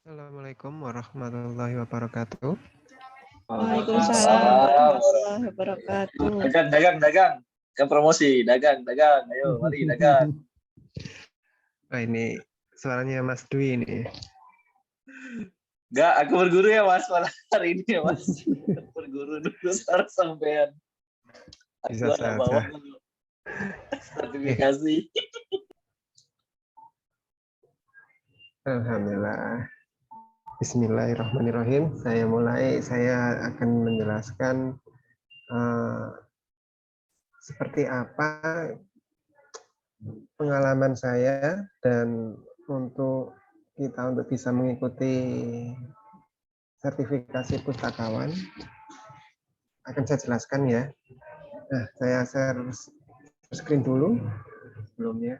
Assalamualaikum warahmatullahi wabarakatuh. Waalaikumsalam warahmatullahi wabarakatuh. Dagang. Kan promosi, dagang. Ayo, mari dagang. Wah, ini suaranya Mas Dwi ini. Enggak, aku berguru ya Mas, malah hari ini ya Mas. Berguru dulu sekarang sampean. Aku Bisa anak saja. bawah sertifikasi. Alhamdulillah. Bismillahirrahmanirrahim. Saya akan menjelaskan seperti apa pengalaman saya dan untuk bisa mengikuti sertifikasi pustakawan akan saya jelaskan ya. Nah, saya share screen dulu sebelumnya.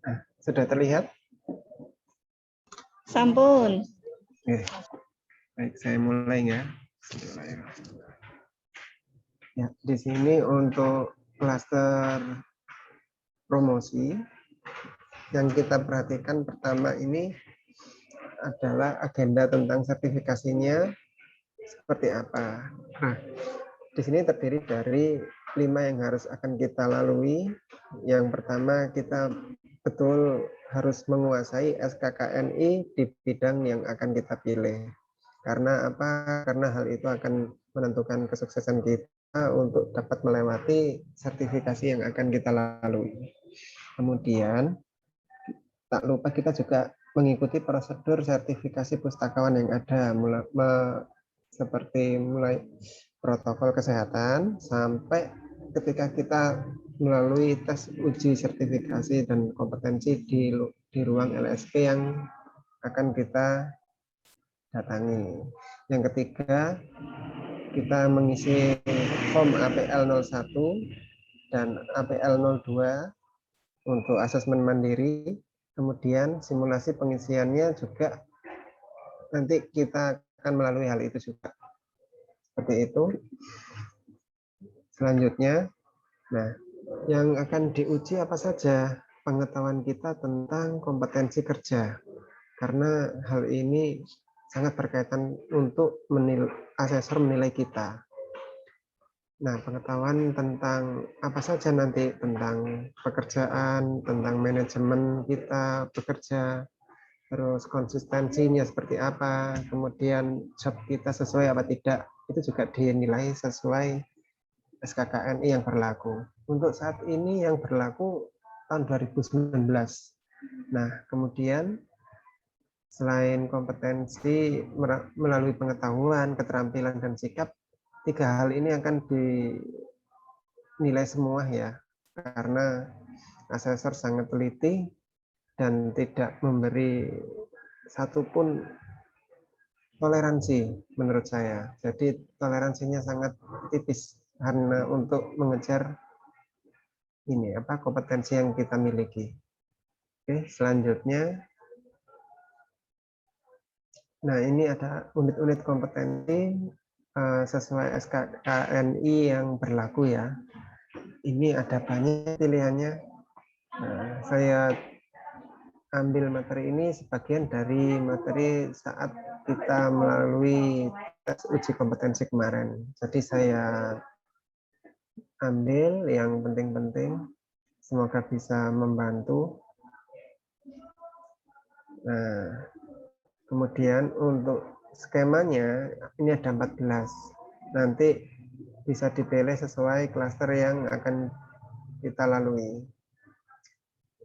Nah, sudah terlihat? Sampun. Oke. Baik, saya mulai ya. Ya, di sini untuk klaster promosi yang kita perhatikan pertama ini adalah agenda tentang sertifikasinya seperti apa. Nah, di sini terdiri dari 5 yang harus akan kita lalui. Yang pertama, kita betul harus menguasai SKKNI di bidang yang akan kita pilih. Karena apa? Karena hal itu akan menentukan kesuksesan kita untuk dapat melewati sertifikasi yang akan kita lalui. Kemudian, tak lupa kita juga mengikuti prosedur sertifikasi pustakawan yang ada, seperti mulai protokol kesehatan sampai ketika kita melalui tes uji sertifikasi dan kompetensi di ruang LSP yang akan kita datangi. Yang ketiga, kita mengisi form APL 01 dan APL 02 untuk asesmen mandiri. Kemudian simulasi pengisiannya juga nanti kita akan melalui hal itu juga. Seperti itu. Selanjutnya, nah, yang akan diuji apa saja? Pengetahuan kita tentang kompetensi kerja. Karena hal ini sangat berkaitan untuk asesor menilai kita. Nah, pengetahuan tentang apa saja nanti, tentang pekerjaan, tentang manajemen kita bekerja, terus konsistensinya seperti apa, kemudian job kita sesuai apa tidak, itu juga dinilai sesuai SKKNI yang berlaku. Untuk saat ini yang berlaku tahun 2019. Nah, kemudian selain kompetensi melalui pengetahuan, keterampilan, dan sikap, 3 hal ini akan dinilai semua ya, karena asesor sangat teliti dan tidak memberi satupun toleransi menurut saya. Jadi toleransinya sangat tipis karena untuk mengejar kompetensi yang kita miliki. Oke, selanjutnya. Nah, ini ada unit-unit kompetensi sesuai SKKNI yang berlaku ya. Ini ada banyak pilihannya. Nah, saya ambil materi ini sebagian dari materi saat kita melalui tes uji kompetensi kemarin. Jadi saya ambil yang penting-penting, semoga bisa membantu. Nah, kemudian untuk skemanya ini ada 14. Nanti bisa dipilih sesuai klaster yang akan kita lalui.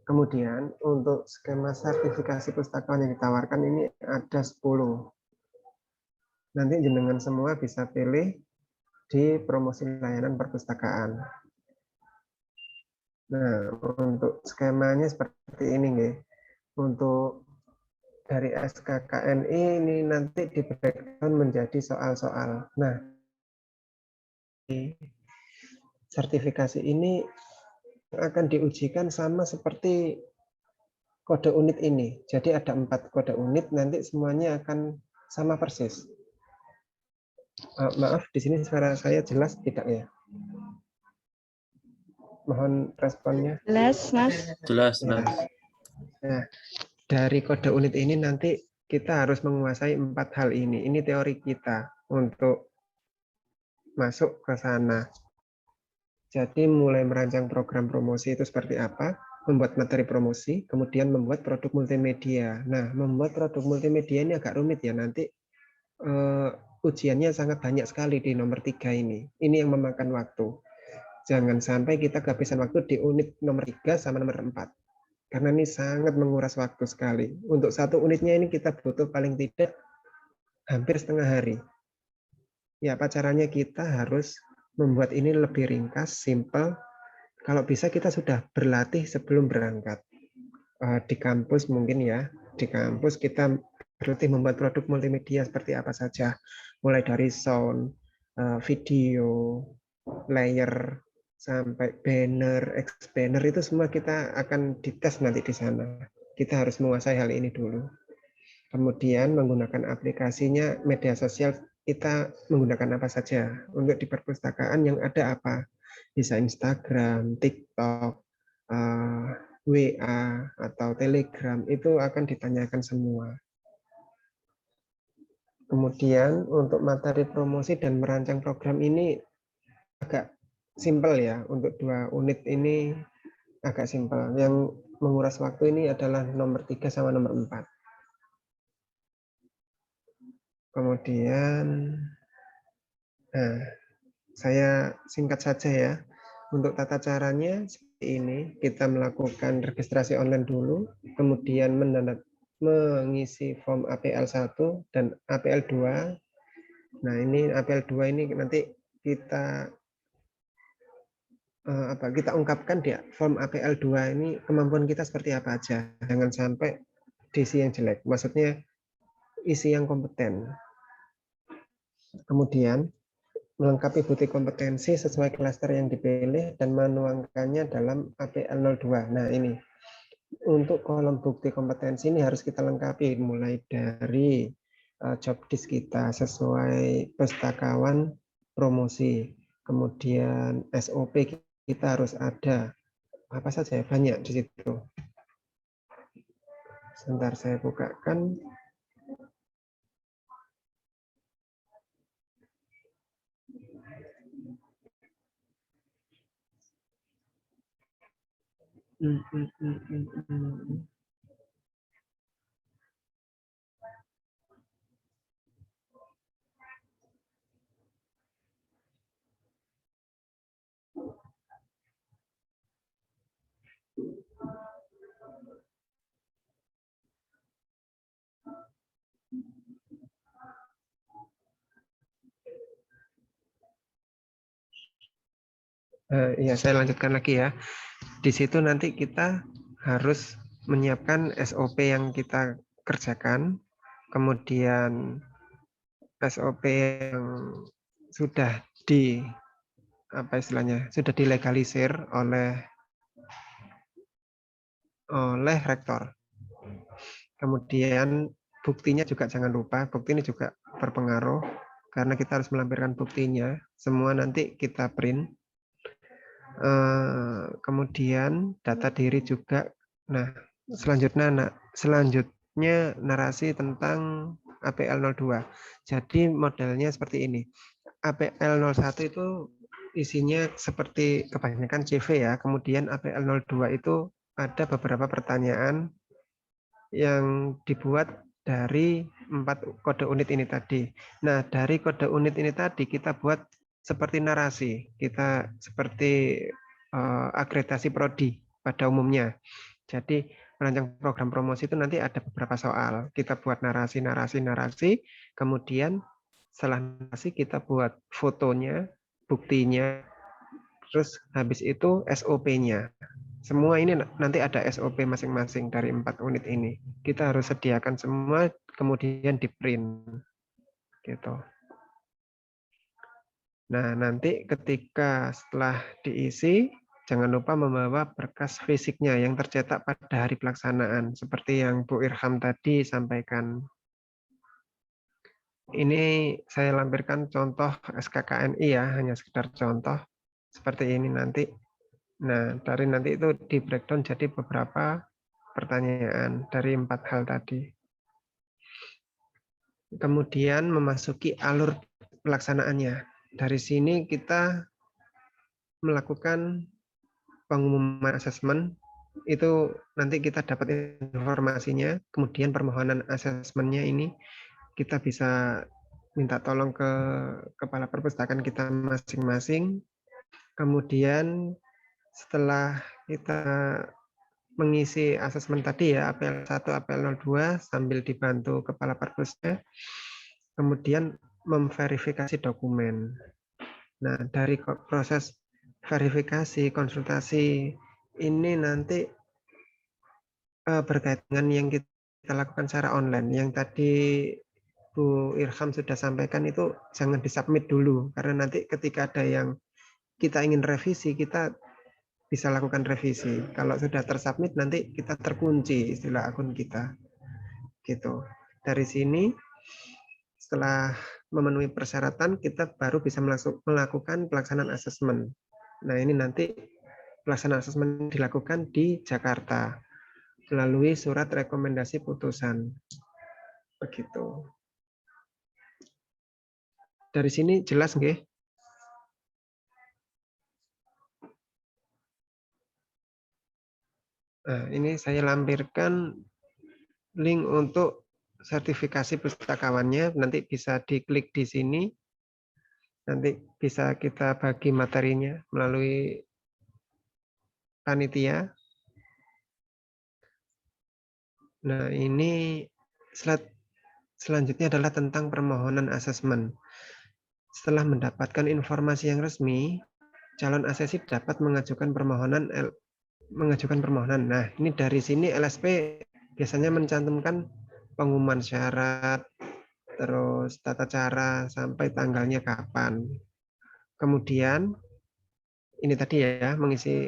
Kemudian untuk skema sertifikasi pustakawan yang ditawarkan ini ada 10. Nanti jenengan semua bisa pilih di promosi layanan perpustakaan. Nah, untuk skemanya seperti ini nih. Untuk dari SKKNI ini nanti di breakdown menjadi soal-soal. Nah, sertifikasi ini akan diujikan sama seperti kode unit ini. Jadi ada 4 kode unit, nanti semuanya akan sama persis. Maaf, di sini suara saya jelas tidak ya? Mohon responnya. Jelas, Mas. Jelas, Ya. Mas. Nah, dari kode unit ini nanti kita harus menguasai 4 hal ini. Ini teori kita untuk masuk ke sana. Jadi mulai merancang program promosi itu seperti apa, membuat materi promosi, kemudian membuat produk multimedia. Nah, membuat produk multimedia ini agak rumit ya, nanti ujiannya sangat banyak sekali di nomor 3 ini. Ini yang memakan waktu. Jangan sampai kita kehabisan waktu di unit nomor 3 sama nomor 4. Karena ini sangat menguras waktu sekali. Untuk satu unitnya ini kita butuh paling tidak hampir setengah hari. Ya, apa caranya? Kita harus membuat ini lebih ringkas, simple. Kalau bisa kita sudah berlatih sebelum berangkat. Di kampus mungkin ya, di kampus kita berlatih membuat produk multimedia seperti apa saja. Mulai dari sound, video, layer, sampai banner, banner itu semua kita akan dites nanti di sana. Kita harus menguasai hal ini dulu. Kemudian menggunakan aplikasinya, media sosial kita menggunakan apa saja. Untuk di perpustakaan yang ada apa? Bisa Instagram, TikTok, WA, atau Telegram, itu akan ditanyakan semua. Kemudian untuk materi promosi dan merancang program ini agak simpel ya. Untuk 2 unit ini agak simpel. Yang menguras waktu ini adalah nomor 3 sama nomor 4. Kemudian, nah, saya singkat saja ya. Untuk tata caranya seperti ini, kita melakukan registrasi online dulu, kemudian mengisi form APL1 dan APL2. Nah, ini APL2 ini nanti kita kita ungkapkan di form APL2 ini kemampuan kita seperti apa aja. Jangan sampai diisi yang jelek. Maksudnya isi yang kompeten. Kemudian melengkapi bukti kompetensi sesuai klaster yang dipilih dan menuangkannya dalam APL02. Nah, ini untuk kolom bukti kompetensi ini harus kita lengkapi mulai dari job disk kita sesuai pustakawan promosi. Kemudian SOP kita harus ada. Apa saja ya? Banyak di situ. Sebentar saya bukakan. Ya, saya lanjutkan lagi ya. Di situ nanti kita harus menyiapkan SOP yang kita kerjakan, kemudian SOP yang sudah sudah dilegalisir oleh rektor. Kemudian buktinya juga jangan lupa, bukti ini juga berpengaruh karena kita harus melampirkan buktinya. Semua nanti kita print. Kemudian data diri juga. Nah, selanjutnya narasi tentang APL02. Jadi modelnya seperti ini. APL01 itu isinya seperti kebanyakan CV ya. Kemudian APL02 itu ada beberapa pertanyaan yang dibuat dari 4 kode unit ini tadi. Nah, dari kode unit ini tadi kita buat seperti narasi. Kita seperti akreditasi prodi pada umumnya. Jadi merancang program promosi itu nanti ada beberapa soal. Kita buat narasi, kemudian setelah narasi kita buat fotonya, buktinya, terus habis itu SOP-nya. Semua ini nanti ada SOP masing-masing dari 4 unit ini. Kita harus sediakan semua, kemudian di print. Gitu. Nah, nanti ketika setelah diisi, jangan lupa membawa berkas fisiknya yang tercetak pada hari pelaksanaan, seperti yang Bu Irham tadi sampaikan. ini saya lampirkan contoh SKKNI ya, hanya sekedar contoh seperti ini nanti. Nah, dari nanti itu di breakdown jadi beberapa pertanyaan dari 4 hal tadi. Kemudian memasuki alur pelaksanaannya. Dari sini kita melakukan pengumuman asesmen, itu nanti kita dapat informasinya, kemudian permohonan asesmennya ini kita bisa minta tolong ke kepala perpustakaan kita masing-masing. Kemudian setelah kita mengisi asesmen tadi ya, APL 1, APL 02 sambil dibantu kepala perpusnya, kemudian memverifikasi dokumen. Nah, dari proses verifikasi, konsultasi ini nanti berkaitan dengan yang kita lakukan secara online. Yang tadi Bu Irham sudah sampaikan itu jangan disubmit dulu, karena nanti ketika ada yang kita ingin revisi, kita bisa lakukan revisi. Kalau sudah tersubmit, nanti kita terkunci istilah akun kita. Gitu. Dari sini, setelah memenuhi persyaratan, kita baru bisa melakukan pelaksanaan asesmen. Nah, ini nanti pelaksanaan asesmen dilakukan di Jakarta melalui surat rekomendasi putusan. Begitu. Dari sini jelas nggih? Nah, ini saya lampirkan link untuk sertifikasi pustakawannya. Nanti bisa diklik di sini. Nanti bisa kita bagi materinya melalui panitia. Nah, ini slide selanjutnya adalah tentang permohonan asesmen. Setelah mendapatkan informasi yang resmi, calon asesi dapat mengajukan permohonan. Nah, ini dari sini LSP biasanya mencantumkan pengumuman syarat, terus tata cara sampai tanggalnya kapan. Kemudian ini tadi ya, mengisi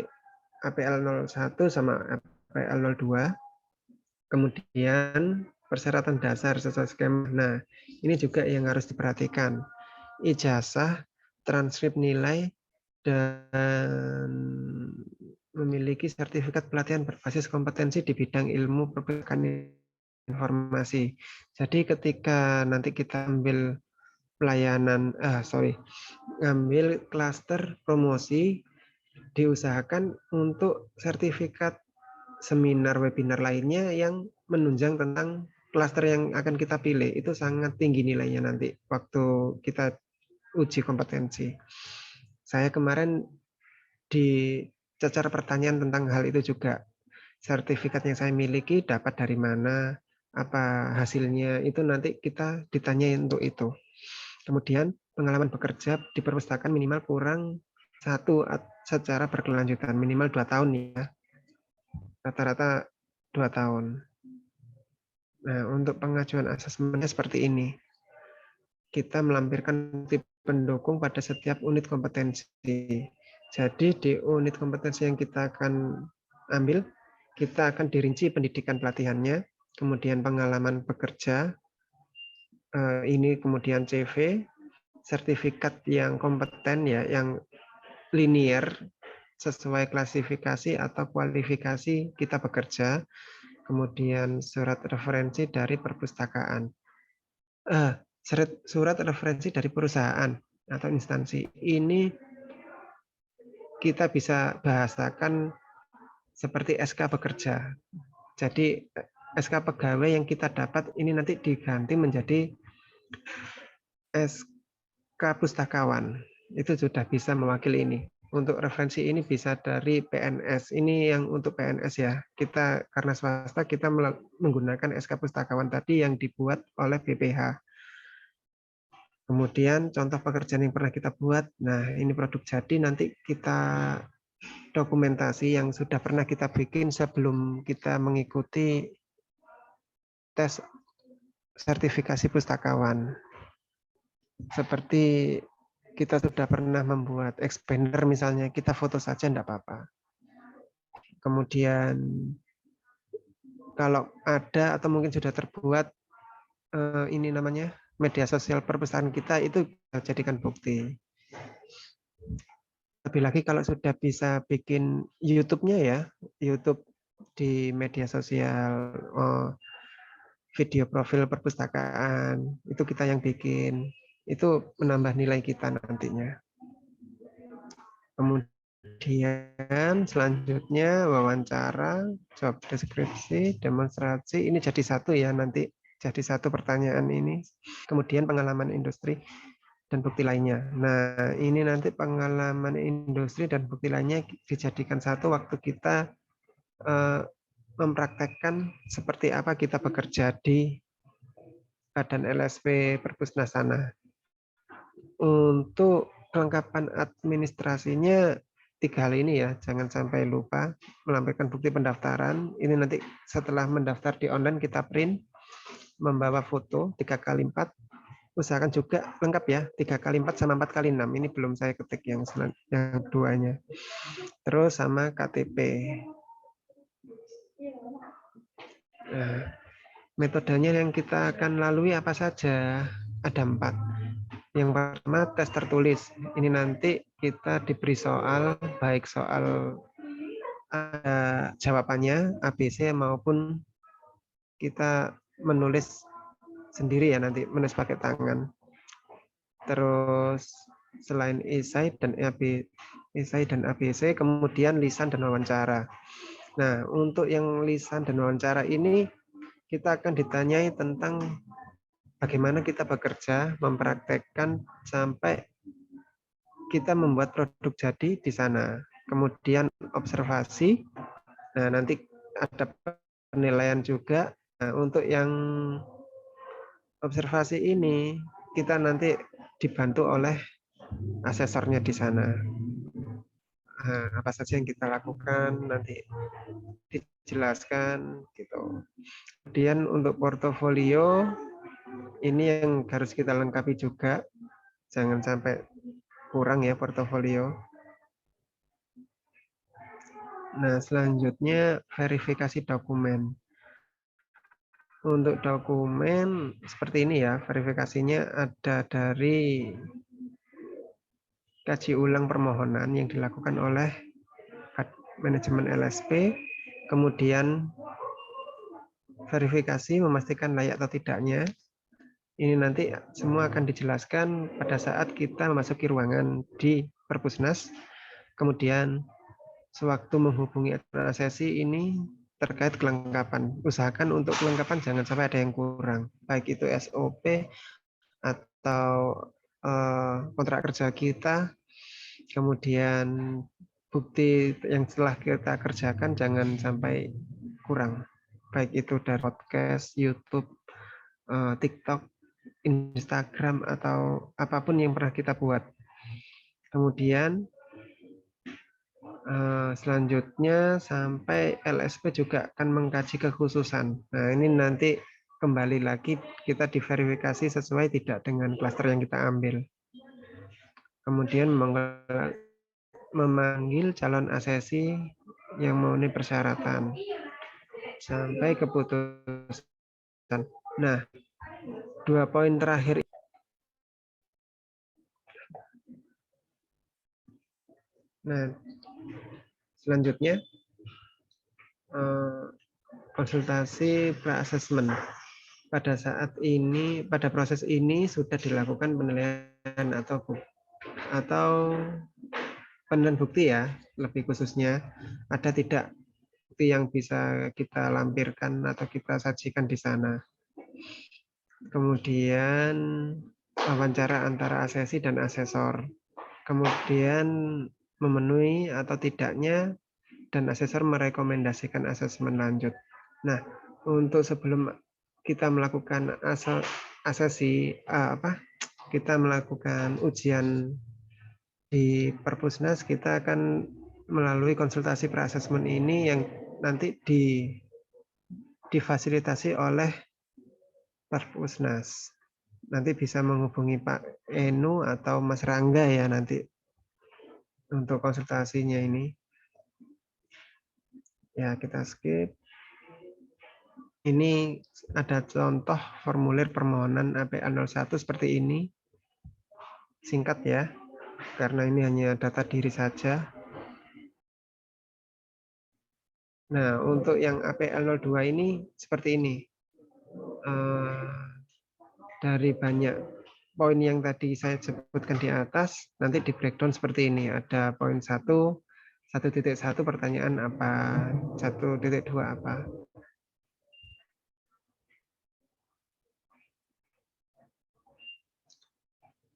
APL 01 sama APL 02. Kemudian persyaratan dasar sesuai skema. Nah, ini juga yang harus diperhatikan. Ijazah, transkrip nilai, dan memiliki sertifikat pelatihan berbasis kompetensi di bidang ilmu perpustakaan informasi. Jadi ketika nanti kita ambil ngambil klaster promosi, diusahakan untuk sertifikat seminar webinar lainnya yang menunjang tentang klaster yang akan kita pilih. Itu sangat tinggi nilainya nanti waktu kita uji kompetensi. Saya kemarin dicecar pertanyaan tentang hal itu juga. Sertifikat yang saya miliki dapat dari mana, apa hasilnya, itu nanti kita ditanyain untuk itu. Kemudian pengalaman bekerja di perpustakaan minimal kurang 1 secara berkelanjutan, minimal 2 tahun ya. Rata-rata 2 tahun. Nah, untuk pengajuan asesmennya seperti ini. Kita melampirkan bukti pendukung pada setiap unit kompetensi. Jadi di unit kompetensi yang kita akan ambil, kita akan dirinci pendidikan pelatihannya, kemudian pengalaman bekerja, ini kemudian CV, sertifikat yang kompeten ya, yang linear sesuai klasifikasi atau kualifikasi kita bekerja, kemudian surat referensi dari perpustakaan, surat referensi dari perusahaan atau instansi. Ini kita bisa bahasakan seperti SK bekerja. Jadi SK pegawai yang kita dapat ini nanti diganti menjadi SK pustakawan. Itu sudah bisa mewakili ini. Untuk referensi ini bisa dari PNS. Ini yang untuk PNS ya. Kita karena swasta kita menggunakan SK pustakawan tadi yang dibuat oleh BPH. Kemudian contoh pekerjaan yang pernah kita buat. Nah, ini produk jadi nanti kita dokumentasi yang sudah pernah kita bikin sebelum kita mengikuti tes sertifikasi pustakawan. Seperti kita sudah pernah membuat expander misalnya, kita foto saja enggak apa-apa. Kemudian kalau ada atau mungkin sudah terbuat ini namanya media sosial perpustakaan kita itu kita jadikan bukti. Lebih lagi kalau sudah bisa bikin YouTube-nya ya, YouTube di media sosial, video profil perpustakaan, itu kita yang bikin. Itu menambah nilai kita nantinya. Kemudian selanjutnya wawancara, job deskripsi, demonstrasi, ini jadi satu ya nanti, jadi satu pertanyaan ini. Kemudian pengalaman industri dan bukti lainnya. Nah, ini nanti pengalaman industri dan bukti lainnya dijadikan satu waktu kita mempraktekkan seperti apa kita bekerja di Badan LSP Perpusnasana. Untuk kelengkapan administrasinya 3 hal ini ya, jangan sampai lupa melampirkan bukti pendaftaran. Ini nanti setelah mendaftar di online kita print, membawa foto 3x4, usahakan juga lengkap ya, 3x4 sama 4x6. Ini belum saya ketik yang duanya. Terus sama KTP. Nah, metodenya yang kita akan lalui apa saja? Ada 4. Yang pertama tes tertulis. Ini nanti kita diberi soal, baik soal ada jawabannya ABC maupun kita menulis sendiri ya, nanti menulis pakai tangan. Terus selain esai dan ABC, kemudian lisan dan wawancara. Nah, untuk yang lisan dan wawancara ini kita akan ditanyai tentang bagaimana kita bekerja, mempraktekkan sampai kita membuat produk jadi di sana. Kemudian observasi. Nah, nanti ada penilaian juga. Nah, untuk yang observasi ini kita nanti dibantu oleh asesornya di sana. Nah, apa saja yang kita lakukan nanti dijelaskan gitu. Kemudian untuk portofolio ini yang harus kita lengkapi juga. Jangan sampai kurang ya portofolio. Nah, selanjutnya verifikasi dokumen. Untuk dokumen seperti ini ya, verifikasinya ada dari kaji ulang permohonan yang dilakukan oleh manajemen LSP, kemudian verifikasi memastikan layak atau tidaknya. Ini nanti semua akan dijelaskan pada saat kita memasuki ruangan di Perpusnas. Kemudian sewaktu menghubungi sesi ini terkait kelengkapan. Usahakan untuk kelengkapan jangan sampai ada yang kurang. Baik itu SOP atau kontrak kerja kita, kemudian bukti yang setelah kita kerjakan jangan sampai kurang. Baik itu dari podcast, YouTube, TikTok, Instagram, atau apapun yang pernah kita buat. Kemudian selanjutnya sampai LSP juga akan mengkaji kekhususan. Nah, ini nanti kembali lagi kita diverifikasi sesuai tidak dengan klaster yang kita ambil. Kemudian memanggil calon asesi yang memenuhi persyaratan sampai keputusan. Nah, 2 poin terakhir. Nah, selanjutnya konsultasi pra-assessment. Pada saat ini, pada proses ini sudah dilakukan penilaian atau penilaian bukti ya, lebih khususnya ada tidak bukti yang bisa kita lampirkan atau kita sajikan di sana. Kemudian wawancara antara asesi dan asesor. Kemudian memenuhi atau tidaknya dan asesor merekomendasikan asesmen lanjut. Nah, untuk sebelum kita melakukan asesi kita melakukan ujian di Perpusnas, kita akan melalui konsultasi pra-assessment ini yang nanti difasilitasi oleh Perpusnas. Nanti bisa menghubungi Pak Enu atau Mas Rangga ya nanti untuk konsultasinya ini. Ya, kita skip. Ini ada contoh formulir permohonan APL 01 seperti ini. Singkat ya, karena ini hanya data diri saja. Nah, untuk yang APL 02 ini seperti ini. Dari banyak poin yang tadi saya sebutkan di atas, nanti di breakdown seperti ini. Ada poin 1, 1.1 pertanyaan apa, 1.2 apa.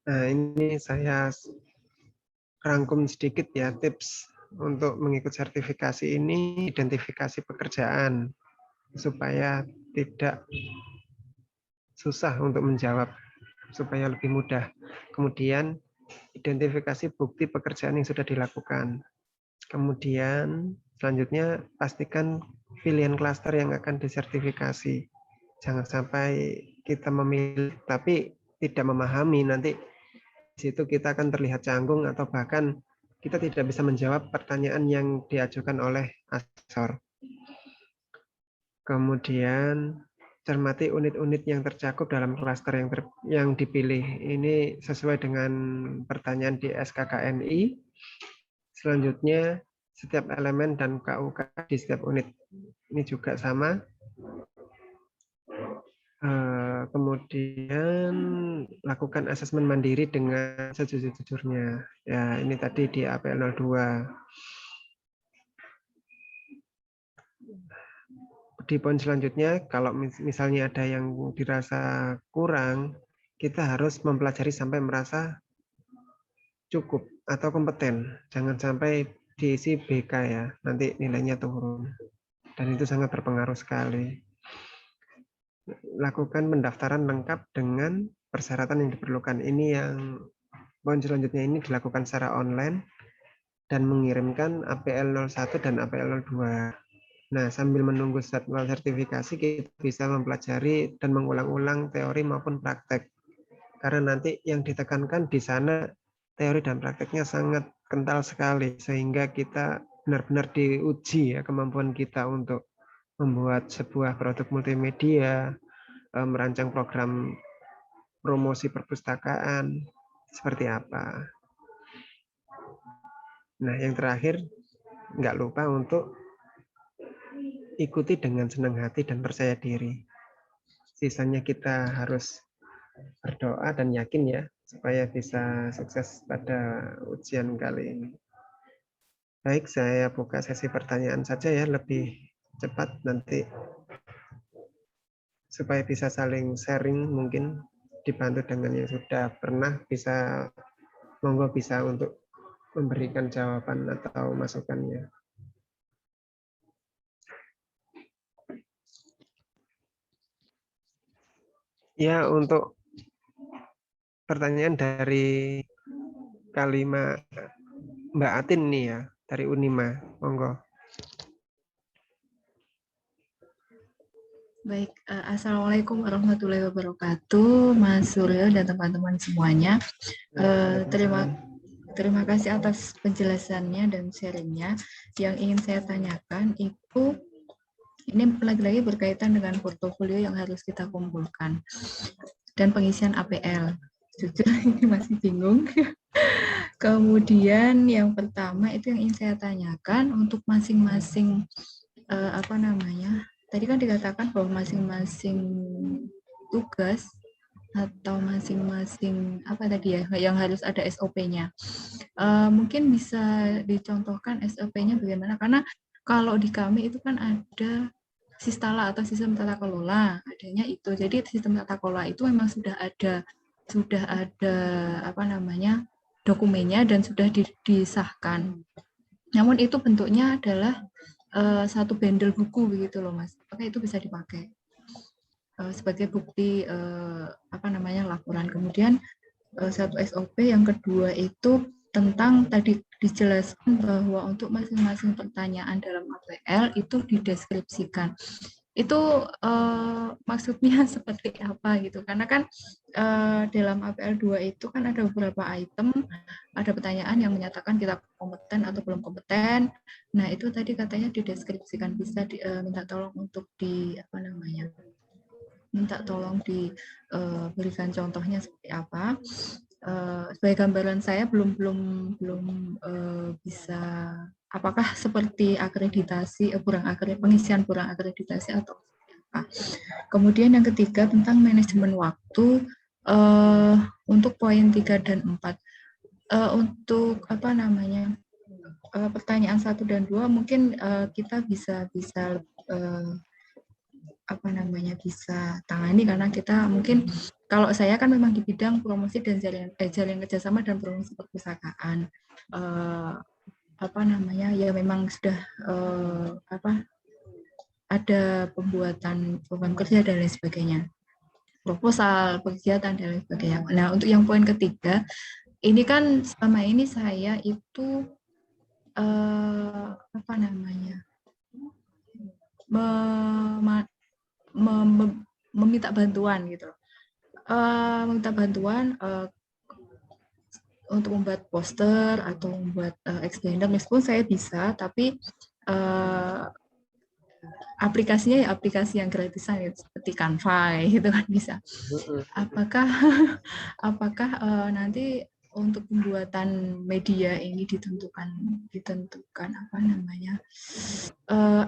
Nah, ini saya rangkum sedikit ya tips untuk mengikut sertifikasi ini, identifikasi pekerjaan supaya tidak susah untuk menjawab, supaya lebih mudah. Kemudian identifikasi bukti pekerjaan yang sudah dilakukan. Kemudian selanjutnya pastikan pilihan klaster yang akan disertifikasi. Jangan sampai kita memilih tapi tidak memahami, nanti di situ kita akan terlihat canggung atau bahkan kita tidak bisa menjawab pertanyaan yang diajukan oleh asesor. Kemudian cermati unit-unit yang tercakup dalam klaster yang dipilih. Ini sesuai dengan pertanyaan di SKKNI. Selanjutnya, setiap elemen dan KUK di setiap unit. Ini juga sama. Kemudian lakukan asesmen mandiri dengan sejujur-jujurnya. Ya, ini tadi di APL 02. Di poin selanjutnya, kalau misalnya ada yang dirasa kurang, kita harus mempelajari sampai merasa cukup atau kompeten. Jangan sampai diisi BK ya, nanti nilainya turun. Dan itu sangat berpengaruh sekali. Lakukan pendaftaran lengkap dengan persyaratan yang diperlukan. Ini yang poin selanjutnya ini dilakukan secara online dan mengirimkan APL 01 dan APL 02. Nah, sambil menunggu jadwal sertifikasi, kita bisa mempelajari dan mengulang-ulang teori maupun praktek. Karena nanti yang ditekankan di sana, teori dan prakteknya sangat kental sekali, sehingga kita benar-benar diuji ya kemampuan kita untuk membuat sebuah produk multimedia, merancang program promosi perpustakaan, seperti apa. Nah, yang terakhir, nggak lupa untuk ikuti dengan senang hati dan percaya diri. Sisanya kita harus berdoa dan yakin ya, supaya bisa sukses pada ujian kali ini. Baik, saya buka sesi pertanyaan saja ya, lebih cepat nanti supaya bisa saling sharing, mungkin dibantu dengan yang sudah pernah, bisa monggo bisa untuk memberikan jawaban atau masukannya. Ya, untuk pertanyaan dari kalimat Mbak Atin nih ya, dari Unima, monggo. Baik, Assalamualaikum warahmatullahi wabarakatuh, Mas Suryo dan teman-teman semuanya. Terima kasih atas penjelasannya dan sharingnya. Yang ingin saya tanyakan itu, ini lagi-lagi berkaitan dengan portofolio yang harus kita kumpulkan dan pengisian APL. Jujur ini masih bingung. Kemudian yang pertama itu yang ingin saya tanyakan untuk masing-masing tadi kan dikatakan bahwa masing-masing tugas atau masing-masing yang harus ada SOP-nya. Mungkin bisa dicontohkan SOP-nya bagaimana, karena kalau di kami itu kan ada Sistala atau sistem tata kelola, adanya itu. Jadi sistem tata kelola itu memang sudah ada dokumennya dan sudah disahkan. Namun itu bentuknya adalah satu bundle buku begitu loh Mas. Maka itu bisa dipakai sebagai bukti laporan. Kemudian satu SOP yang kedua itu tentang tadi dijelaskan bahwa untuk masing-masing pertanyaan dalam APL itu dideskripsikan. Itu maksudnya seperti apa gitu, karena kan dalam APL 2 itu kan ada beberapa item, ada pertanyaan yang menyatakan kita kompeten atau belum kompeten. Nah itu tadi katanya dideskripsikan, bisa minta tolong untuk minta tolong diberikan contohnya seperti apa. Sebagai gambaran saya belum bisa apakah seperti akreditasi pengisian kurang akreditasi atau apa. Kemudian yang ketiga tentang manajemen waktu untuk poin 3 dan 4. Untuk pertanyaan 1 dan 2 mungkin kita bisa bisa tangani karena kita mungkin kalau saya kan memang di bidang promosi dan jalin kerjasama dan promosi perpustakaan. Ya memang sudah ada pembuatan program kerja dan lain sebagainya, proposal, kegiatan dan lain sebagainya. Nah, untuk yang poin ketiga, ini kan selama ini saya itu meminta bantuan gitu. Meminta bantuan untuk membuat poster atau membuat explainer, meskipun saya bisa, tapi aplikasinya ya aplikasi yang gratisan gitu, seperti Canva gitu kan bisa. Apakah nanti untuk pembuatan media ini ditentukan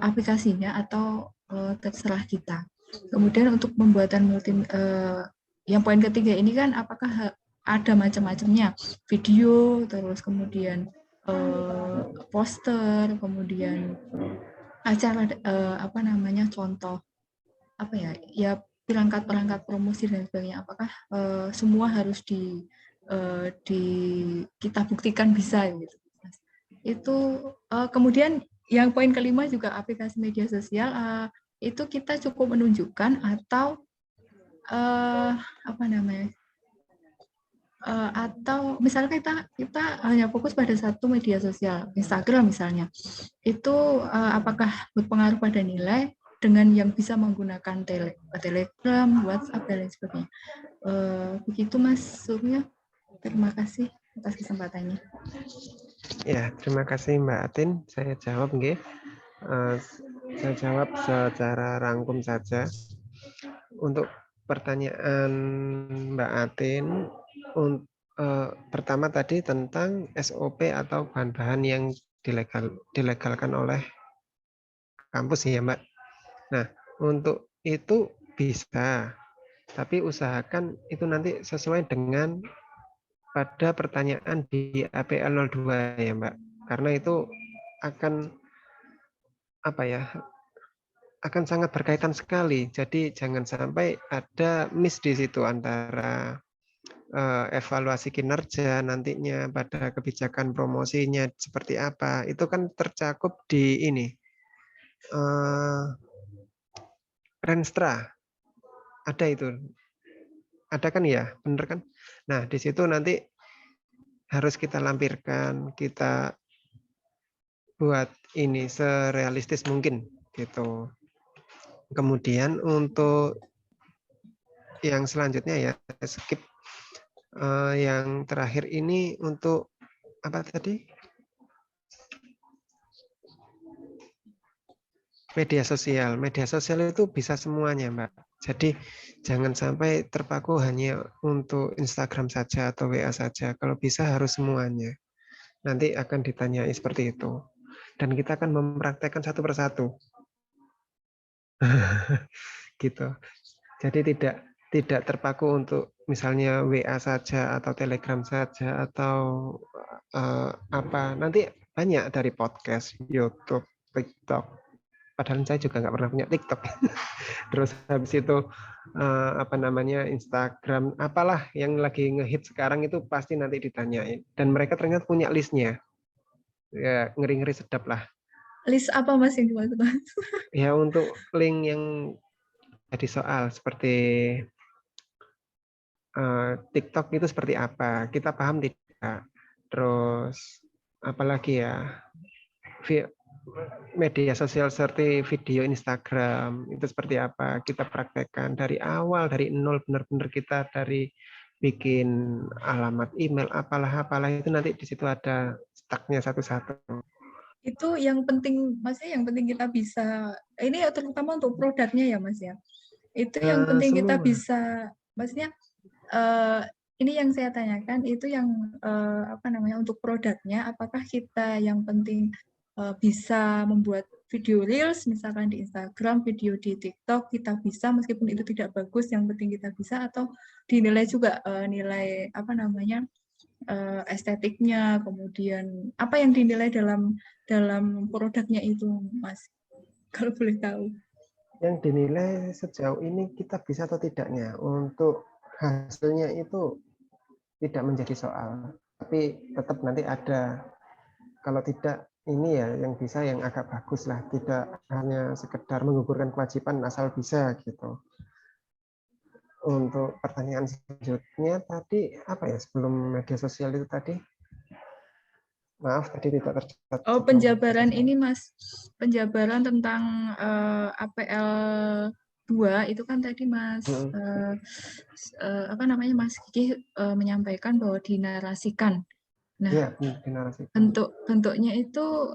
aplikasinya atau terserah kita. Kemudian untuk pembuatan yang poin ketiga ini kan apakah ada macam-macamnya, video, terus kemudian poster, kemudian acara contoh perangkat-perangkat promosi dan sebagainya. Apakah semua harus kita buktikan bisa gitu. Itu kemudian yang poin kelima juga aplikasi media sosial itu kita cukup menunjukkan atau atau misalnya kita hanya fokus pada satu media sosial, Instagram misalnya, itu apakah berpengaruh pada nilai dengan yang bisa menggunakan Telegram, WhatsApp dan lain sebagainya. Begitu Mas Surya. Terima kasih atas kesempatannya. Ya, terima kasih Mbak Atin. Saya jawab nggih. Saya jawab secara rangkum saja. Untuk pertanyaan Mbak Atin, pertama tadi tentang SOP atau bahan-bahan yang dilegalkan oleh kampus ya Mbak. Nah, untuk itu bisa, tapi usahakan itu nanti sesuai dengan pada pertanyaan di APL 02 ya Mbak. Karena itu akan akan sangat berkaitan sekali. Jadi jangan sampai ada miss di situ antara evaluasi kinerja nantinya pada kebijakan promosinya seperti apa. Itu kan tercakup di ini. Renstra. Ada itu. Ada kan ya? Bener kan? Nah, di situ nanti harus kita lampirkan, kita buat ini serealistis mungkin gitu. Kemudian untuk yang selanjutnya ya, skip yang terakhir ini untuk apa tadi? Media sosial. Media sosial itu bisa semuanya, Mbak. Jadi jangan sampai terpaku hanya untuk Instagram saja atau WA saja. Kalau bisa harus semuanya. Nanti akan ditanyai seperti itu. Dan kita akan mempraktekkan satu persatu. Gitu. Jadi tidak terpaku untuk misalnya WA saja atau Telegram saja atau apa. Nanti banyak dari podcast, YouTube, TikTok. Padahal saya juga nggak pernah punya TikTok. Terus habis itu Instagram, apalah yang lagi ngehit sekarang itu pasti nanti ditanyain. Dan mereka ternyata punya listnya. Ya ngeri-ngeri sedap lah. List apa Mas yang dimaksud? Ya untuk link yang jadi soal seperti TikTok itu seperti apa, kita paham tidak? Terus apalagi ya, media sosial seperti video Instagram itu seperti apa, kita praktekkan dari awal, dari nol, benar-benar kita dari bikin alamat email apalah itu nanti di situ ada stucknya satu-satu. Itu yang penting Mas, yang penting kita bisa, ini terutama untuk produknya ya Mas ya. Itu yang penting kita Semua. bisa, maksudnya ini yang saya tanyakan itu yang apa namanya, untuk produknya, apakah kita yang penting bisa membuat video reels misalkan di Instagram, video di TikTok kita bisa meskipun itu tidak bagus, yang penting kita bisa, atau dinilai juga nilai apa namanya, estetiknya, kemudian apa yang dinilai dalam produknya itu, Mas, kalau boleh tahu. Yang dinilai sejauh ini kita bisa atau tidaknya. Untuk hasilnya itu tidak menjadi soal. Tapi tetap nanti ada, kalau tidak ini ya yang bisa yang agak bagus lah. Tidak hanya sekedar menggugurkan kewajiban asal bisa gitu. Untuk pertanyaan selanjutnya tadi apa ya sebelum media sosial itu tadi? Maaf tadi tidak tercatat. Oh, sebelum penjabaran media sosial. ini, Mas. Penjabaran tentang APL 2 itu kan tadi Mas apa namanya, Mas Kiki menyampaikan bahwa dinarasikan. Nah, Iya, dinarasikan. bentuknya itu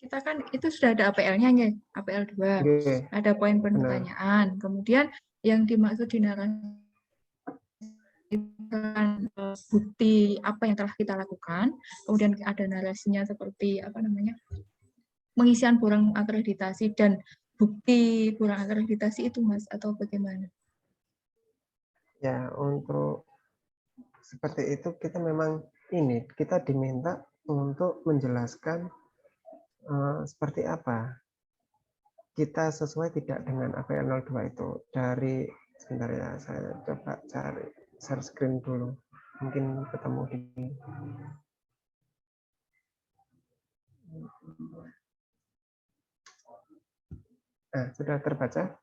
kita kan itu sudah ada APL-nya ya, APL 2. Oke, Ada poin-poin benar. pertanyaan. Kemudian yang dimaksud dinarasikan bukti apa yang telah kita lakukan, kemudian ada narasinya seperti apa namanya, pengisian borang akreditasi dan bukti borang akreditasi itu, Mas, atau bagaimana? Ya, untuk seperti itu kita memang kita diminta untuk menjelaskan seperti apa kita sesuai tidak dengan APL 02 itu. Dari sebentar ya, saya coba cari share screen dulu. Mungkin ketemu di sudah terbaca?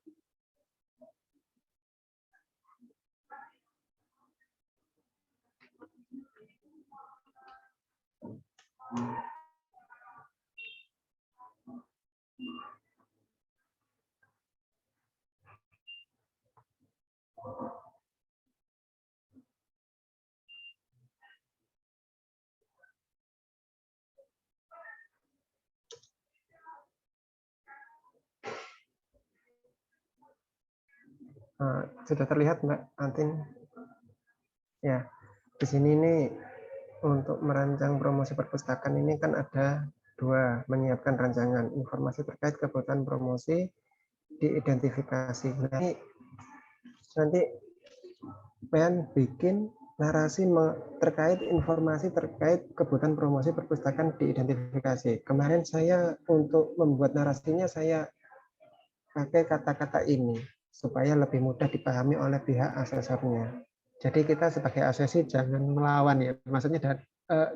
Sudah terlihat Mbak Antin? Ya, di sini nih untuk merancang promosi perpustakaan ini kan ada dua, menyiapkan rancangan informasi terkait kebutuhan promosi, diidentifikasi. Nah, ini nanti pengen bikin narasi terkait informasi terkait kebutuhan promosi perpustakaan diidentifikasi. Kemarin saya untuk membuat narasinya saya pakai kata-kata ini supaya lebih mudah dipahami oleh pihak asesornya. Jadi kita sebagai asesi jangan melawan ya. Maksudnya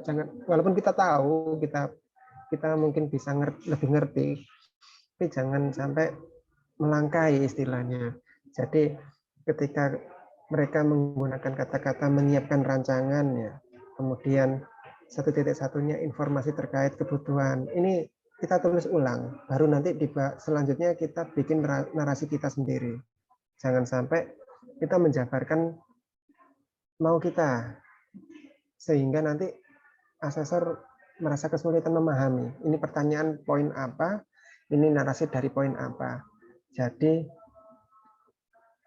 jangan, walaupun kita tahu kita mungkin bisa lebih ngerti, tapi jangan sampai melangkai istilahnya. Jadi ketika mereka menggunakan kata-kata menyiapkan rancangan ya, kemudian 1.1-nya informasi terkait kebutuhan, ini kita tulis ulang, baru nanti selanjutnya kita bikin narasi kita sendiri. Jangan sampai kita menjabarkan mau kita, sehingga nanti asesor merasa kesulitan memahami. Ini pertanyaan poin apa, ini narasi dari poin apa. Jadi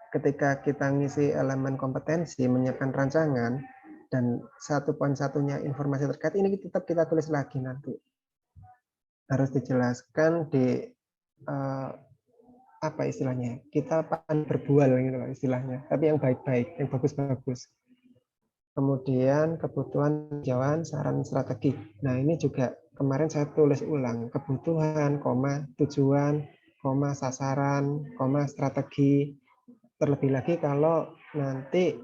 ketika kita ngisi elemen kompetensi, menyiapkan rancangan, dan 1.1-nya informasi terkait, ini tetap kita tulis lagi nanti. Harus dijelaskan di apa istilahnya, kita pandai berbual gitu loh istilahnya, tapi yang baik-baik, yang bagus-bagus. Kemudian kebutuhan, jawaban, saran, strategi. Nah ini juga kemarin saya tulis ulang, kebutuhan, tujuan, sasaran, strategi. Terlebih lagi kalau nanti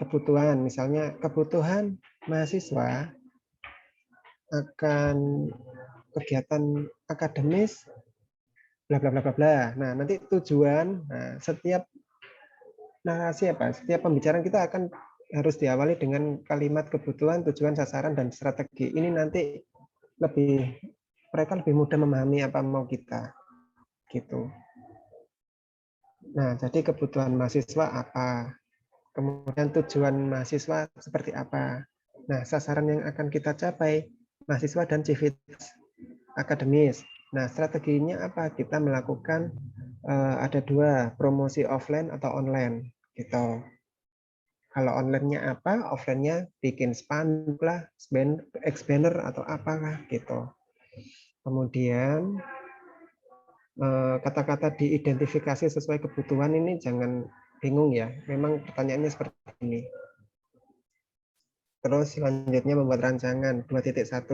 kebutuhan, misalnya kebutuhan mahasiswa akan kegiatan akademis, bla bla bla bla bla. Nah nanti tujuan, setiap narasi setiap pembicaraan kita akan harus diawali dengan kalimat kebutuhan, tujuan, sasaran, dan strategi. Ini nanti mereka lebih mudah memahami apa mau kita, gitu. Nah, jadi kebutuhan mahasiswa apa, kemudian tujuan mahasiswa seperti apa. Nah, sasaran yang akan kita capai mahasiswa dan civitas akademis. Nah, strateginya apa? Kita melakukan ada 2, promosi offline atau online gitu. Kalau online-nya apa, offline-nya bikin spanduk lah, banner atau apalah gitu. Kemudian kata-kata diidentifikasi sesuai kebutuhan ini jangan bingung ya. Memang pertanyaannya seperti ini. Terus selanjutnya membuat rancangan 2.1.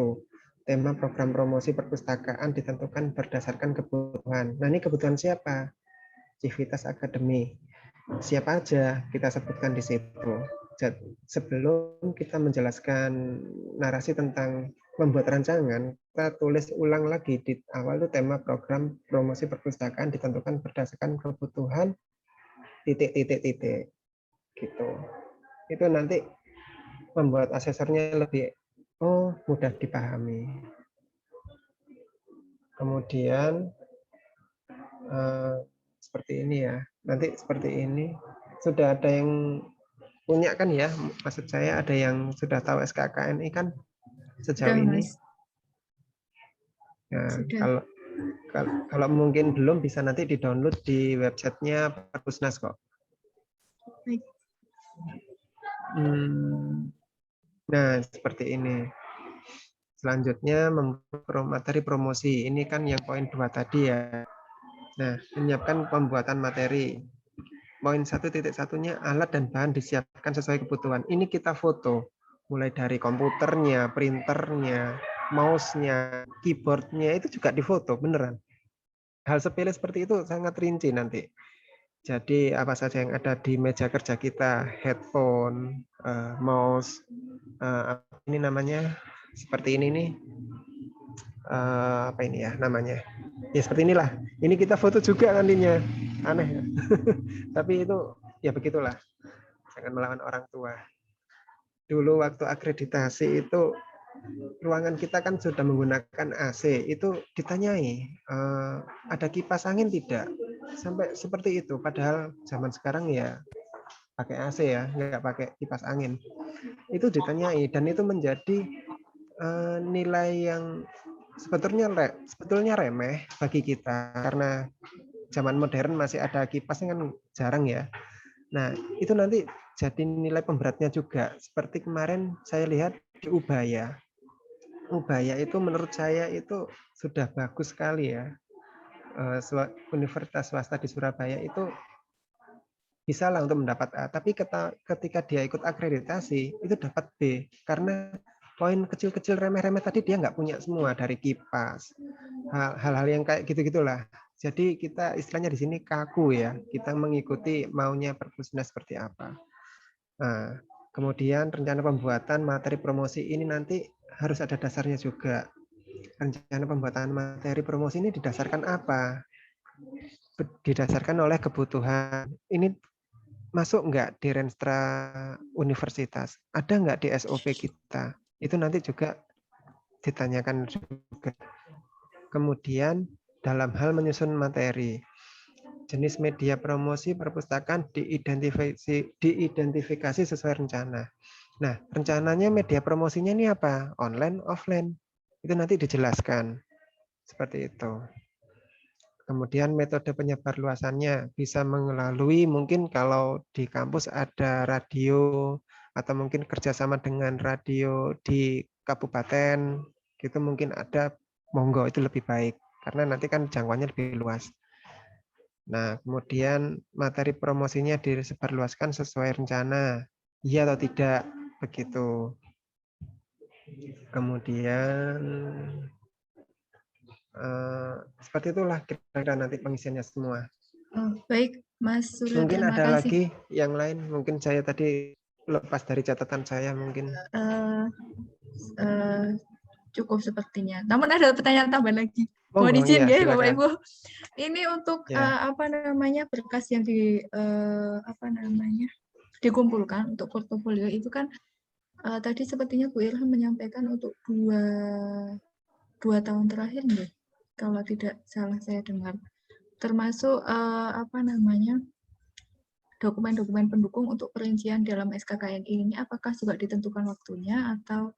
Tema program promosi perpustakaan ditentukan berdasarkan kebutuhan. Nah, ini kebutuhan siapa? Civitas Academy. Siapa aja kita sebutkan di situ. Sebelum kita menjelaskan narasi tentang membuat rancangan, kita tulis ulang lagi di awal itu tema program promosi perpustakaan ditentukan berdasarkan kebutuhan titik gitu. Itu nanti membuat asesornya lebih mudah dipahami. Kemudian seperti ini ya. Nanti seperti ini. Sudah ada yang punya kan ya? Maksud saya ada yang sudah tahu SKKNI kan sejauh Sudah, ini. Mas. Nah, Sudah. kalau mungkin belum bisa nanti di-download di websitenya Perpusnas kok. Baik. Nah, seperti ini. Selanjutnya materi promosi. Ini kan yang poin 2 tadi ya. Nah, menyiapkan pembuatan materi. Poin 1.1-nya alat dan bahan disiapkan sesuai kebutuhan. Ini kita foto. Mulai dari komputernya, printernya, mouse-nya, keyboard-nya itu juga difoto, beneran. Hal sepele seperti itu sangat rinci nanti. Jadi apa saja yang ada di meja kerja kita, headphone, mouse, ini namanya seperti ini nih, apa ini ya namanya? Ya seperti inilah. Ini kita foto juga nantinya, aneh ya. Tapi itu ya begitulah. Jangan melawan orang tua. Dulu waktu akreditasi itu ruangan kita kan sudah menggunakan AC, itu ditanyai ada kipas angin tidak, sampai seperti itu. Padahal zaman sekarang ya pakai AC ya, nggak pakai kipas angin. Itu ditanyai dan itu menjadi nilai yang sebetulnya remeh bagi kita karena zaman modern masih ada kipasnya kan jarang ya. Nah itu nanti jadi nilai pemberatnya juga. Seperti kemarin saya lihat di Ubaya itu menurut saya itu sudah bagus sekali ya. Universitas swasta di Surabaya itu bisa lah untuk mendapat A, tapi ketika dia ikut akreditasi itu dapat B karena poin kecil-kecil remeh-remeh tadi dia nggak punya semua, dari kipas, hal-hal yang kayak gitu-gitulah. Jadi kita istilahnya di sini kaku ya, kita mengikuti maunya Perpusnas seperti apa. Nah, kemudian rencana pembuatan materi promosi ini nanti harus ada dasarnya juga. Rencana pembuatan materi promosi ini didasarkan apa? Didasarkan oleh kebutuhan. Ini masuk nggak di Renstra Universitas? Ada nggak di SOP kita? Itu nanti juga ditanyakan juga. Kemudian dalam hal menyusun materi, jenis media promosi perpustakaan diidentifikasi sesuai rencana. Nah, rencananya media promosinya ini apa? Online, offline? Itu nanti dijelaskan. Seperti itu. Kemudian metode penyebarluasannya bisa melalui mungkin kalau di kampus ada radio atau mungkin kerjasama dengan radio di kabupaten gitu mungkin ada, monggo itu lebih baik karena nanti kan jangkauannya lebih luas. Nah kemudian materi promosinya disebarluaskan sesuai rencana, iya atau tidak begitu. Kemudian seperti itulah kira-kira nanti pengisiannya semua. Baik, Mas Suryo, Mungkin terima ada kasih. lagi yang lain, mungkin saya tadi lepas dari catatan saya mungkin. Cukup sepertinya. Namun ada pertanyaan tambahan lagi. Oh, Mohon izin iya, ya, Bapak silakan. Ibu. Ini untuk Ya. berkas yang dikumpulkan untuk portofolio itu kan tadi sepertinya Bu Ilham menyampaikan untuk dua tahun terakhir nih, kalau tidak salah saya dengar. Termasuk dokumen-dokumen pendukung untuk perincian dalam SKKNI ini apakah juga ditentukan waktunya atau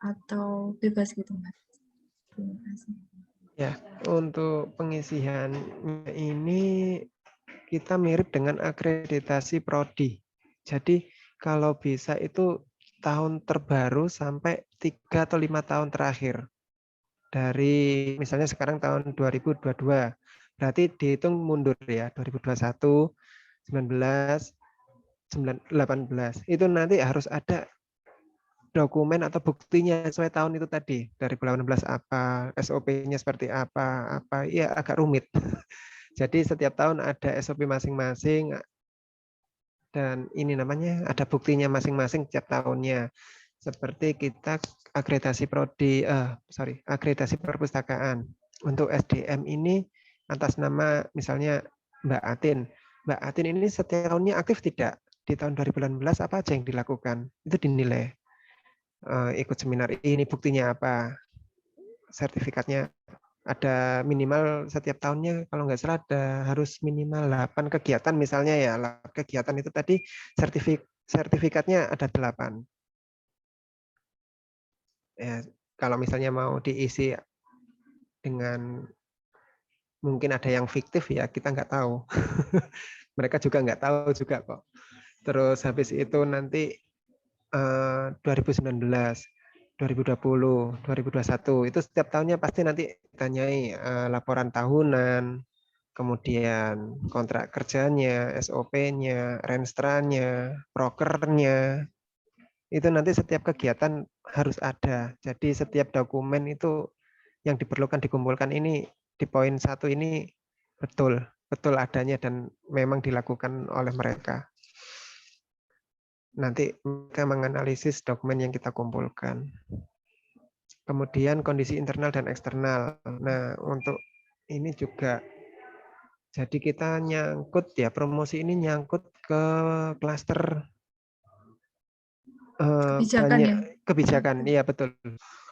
atau bebas gitu, Mas? Terima kasih. Ya, untuk pengisian ini kita mirip dengan akreditasi prodi. Jadi kalau bisa itu tahun terbaru sampai 3 atau 5 tahun terakhir. Dari misalnya sekarang tahun 2022. Berarti dihitung mundur ya, 2021, 19, 18. Itu nanti harus ada dokumen atau buktinya sesuai tahun itu tadi. Dari 2018 apa, SOP-nya seperti apa, ya agak rumit. Jadi setiap tahun ada SOP masing-masing dan ini namanya ada buktinya masing-masing setiap tahunnya. Seperti kita akreditasi prodi, akreditasi perpustakaan. Untuk SDM ini atas nama misalnya Mbak Atin. Mbak Atin ini setiap tahunnya aktif tidak? Di tahun 2018 apa aja yang dilakukan? Itu dinilai. Ikut seminar ini buktinya apa? Sertifikatnya ada minimal setiap tahunnya kalau nggak salah harus minimal 8 kegiatan misalnya ya. Kegiatan itu tadi sertifikatnya ada 8. Ya, kalau misalnya mau diisi dengan mungkin ada yang fiktif ya kita nggak tahu. Mereka juga nggak tahu juga kok. Terus habis itu nanti 2019, 2020, 2021 itu setiap tahunnya pasti nanti ditanyai laporan tahunan, kemudian kontrak kerjanya, SOP-nya, renstranya, prokernya. Itu nanti setiap kegiatan harus ada. Jadi setiap dokumen itu yang diperlukan dikumpulkan ini di poin 1 ini betul adanya dan memang dilakukan oleh mereka. Nanti mereka menganalisis dokumen yang kita kumpulkan. Kemudian kondisi internal dan eksternal. Nah, untuk ini juga jadi kita nyangkut ya, promosi ini nyangkut ke klaster Kebijakan banyak ya. kebijakan. Iya betul.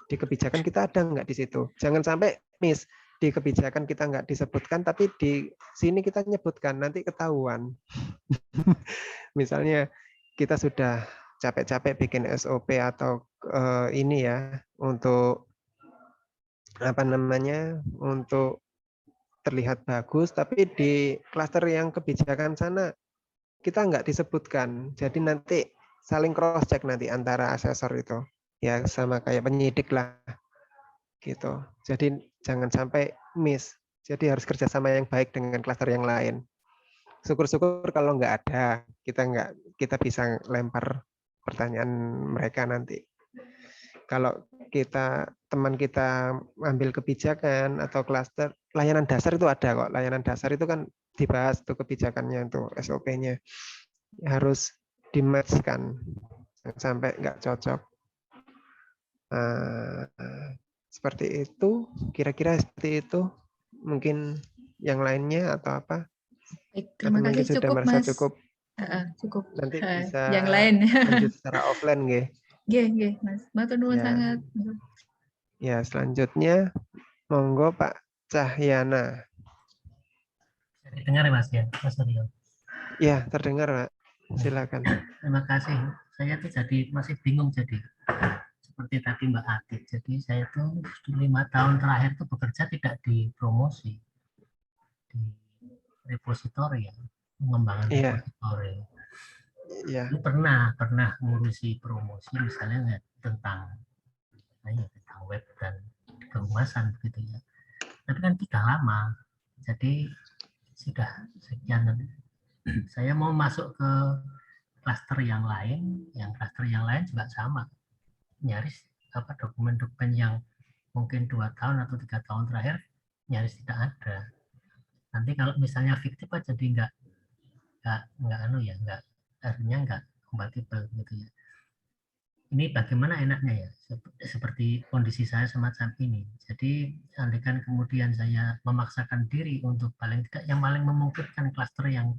Di kebijakan kita ada nggak di situ? Jangan sampai miss di kebijakan kita nggak disebutkan, tapi di sini kita nyebutkan nanti ketahuan. Misalnya kita sudah capek-capek bikin SOP atau ini ya untuk apa namanya untuk terlihat bagus, tapi di klaster yang kebijakan sana kita nggak disebutkan. Jadi nanti saling cross check nanti antara asesor itu ya sama kayak penyidik lah gitu. Jadi jangan sampai miss. Jadi harus kerjasama yang baik dengan klaster yang lain. Syukur-syukur kalau nggak ada, kita bisa lempar pertanyaan mereka nanti. Kalau teman kita ambil kebijakan atau klaster, layanan dasar itu ada kok. Layanan dasar itu kan dibahas tuh kebijakannya itu SOP-nya. Harus di-match-kan. Sampai nggak cocok. Seperti itu, kira-kira seperti itu. Mungkin yang lainnya atau apa? Baik, terima mungkin kasih sudah cukup merasa Mas. cukup. Cukup. Nanti bisa Yang lain. lanjut secara offline nggih. Nggih, Mas. Matur nuwun Ya. sangat. Ya, selanjutnya monggo Pak Cahyana. Dengar ya Mas ya, Mas Aryo. Ya, terdengar Pak. Silakan. Terima kasih. Saya tuh jadi masih bingung jadi seperti tadi Mbak Atik. Jadi saya tuh 5 tahun terakhir tuh bekerja tidak di promosi di repositori ya, pengembangan repositori. Iya. Itu pernah ngurusi promosi misalnya tentang web dan kehumasan begitu ya. Tapi kan tidak lama. Jadi sudah sekian. Saya mau masuk ke klaster yang lain juga sama. Nyaris dokumen-dokumen yang mungkin 2 tahun atau 3 tahun terakhir nyaris tidak ada. Nanti kalau misalnya fiktif aja jadi artinya nggak kompatibel gitu ya. Ini bagaimana enaknya ya, seperti kondisi saya semacam ini. Jadi andaikan kemudian saya memaksakan diri untuk paling tidak yang paling memungkinkan klaster yang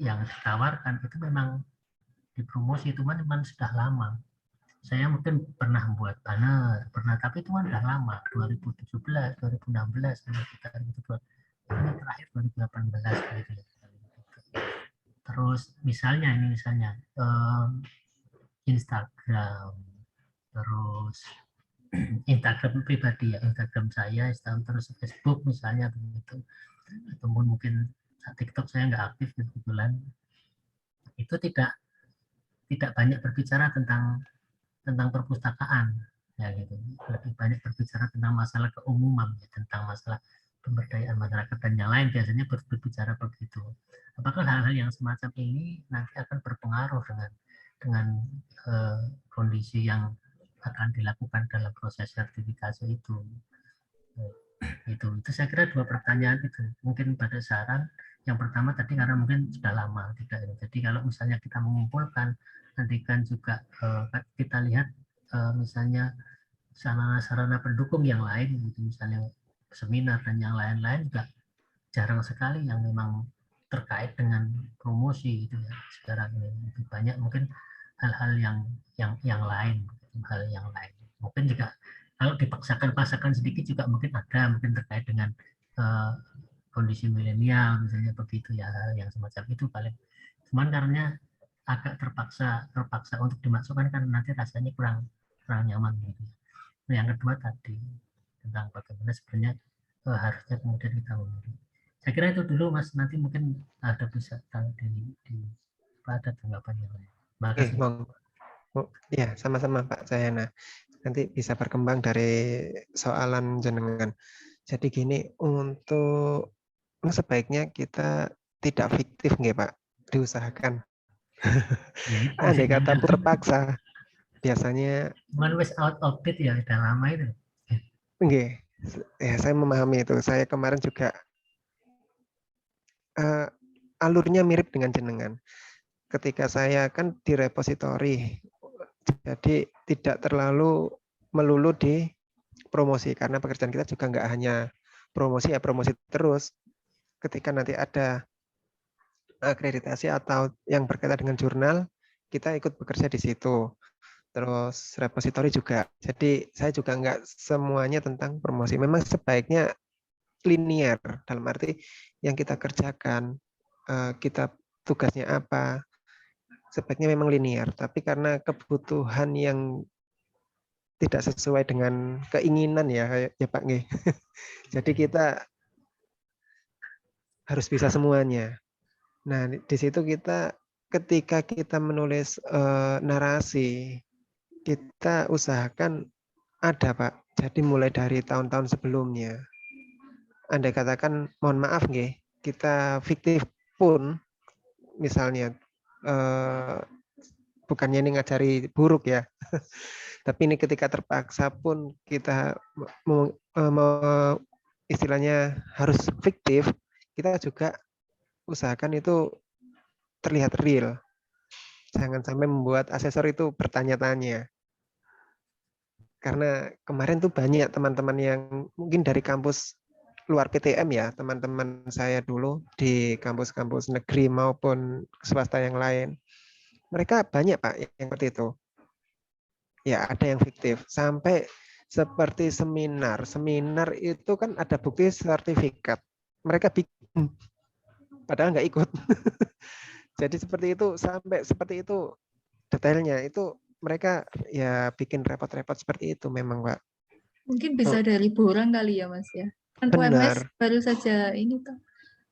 ditawarkan itu memang dipromosi, itu memang sudah lama. Saya mungkin pernah buat banner, tapi itu kan sudah lama, 2017, 2016, sekitar itu. Ini terakhir 2018 begitu ya. Terus misalnya Instagram, terus Instagram pribadi ya, Instagram saya, terus Facebook misalnya begitu, ataupun mungkin TikTok saya nggak aktif kebetulan, itu tidak banyak berbicara tentang perpustakaan ya gitu, lebih banyak berbicara tentang masalah keumuman ya, tentang masalah pemberdayaan masyarakat dan yang lain, biasanya berbicara begitu. Apakah hal-hal yang semacam ini nanti akan berpengaruh dengan kondisi yang akan dilakukan dalam proses sertifikasi itu? Itu saya kira dua pertanyaan itu. Mungkin pada saran yang pertama tadi karena mungkin sudah lama tidak ini. Jadi kalau misalnya kita mengumpulkan, nanti kan juga kita lihat misalnya sarana-sarana pendukung yang lain, gitu, misalnya seminar dan yang lain-lain juga jarang sekali yang memang terkait dengan promosi gitu ya. Sekarang ini lebih banyak mungkin hal-hal yang lain, hal yang lain. Mungkin juga kalau dipaksakan sedikit juga mungkin ada, mungkin terkait dengan kondisi milenial misalnya begitu ya, hal yang semacam itu paling. Cuman karena agak terpaksa untuk dimasukkan kan nanti rasanya kurang nyaman gitu. Nah, yang kedua tadi tentang bagaimana sebenarnya harusnya kemudian kita memilih. Saya kira itu dulu Mas, nanti mungkin ada bisa ada tanggapan yang lain. Oke, ya sama-sama Pak Jayana. Nanti bisa berkembang dari soalan jenengan. Jadi gini, untuk sebaiknya kita tidak fiktif nggih Pak, diusahakan. Ya, itu Andai kata terpaksa, biasanya cuman wes out of date ya, udah lama itu. nggih, ya saya memahami itu. Saya kemarin juga alurnya mirip dengan jenengan. Ketika saya kan di repositori, jadi tidak terlalu melulu di promosi karena pekerjaan kita juga nggak hanya promosi ya promosi terus. Ketika nanti ada akreditasi atau yang berkaitan dengan jurnal, kita ikut bekerja di situ. Terus repositori juga. Jadi saya juga nggak semuanya tentang promosi. Memang sebaiknya linear dalam arti yang kita kerjakan, kita tugasnya apa, sebaiknya memang linear. Tapi karena kebutuhan yang tidak sesuai dengan keinginan ya Pak Nggih. Jadi kita harus bisa semuanya. Nah, di situ kita ketika kita menulis narasi, kita usahakan ada Pak. Jadi mulai dari tahun-tahun sebelumnya. Andai katakan, mohon maaf nggih, kita fiktif pun, misalnya bukannya ini ngajari buruk ya, tapi ini ketika terpaksa pun kita istilahnya harus fiktif, kita juga usahakan itu terlihat real. Jangan sampai membuat asesor itu bertanya-tanya. Karena kemarin tuh banyak teman-teman yang mungkin dari kampus luar PTM ya, teman-teman saya dulu di kampus-kampus negeri maupun swasta yang lain. Mereka banyak Pak yang seperti itu. Ya ada yang fiktif. Sampai seperti seminar. Seminar itu kan ada bukti sertifikat. Mereka bikin. Padahal nggak ikut. Jadi seperti itu, sampai seperti itu detailnya. Itu mereka ya bikin repot-repot seperti itu memang Pak. Mungkin bisa dari borang kali ya Mas ya. Kan Benar. UMS baru saja ini tuh,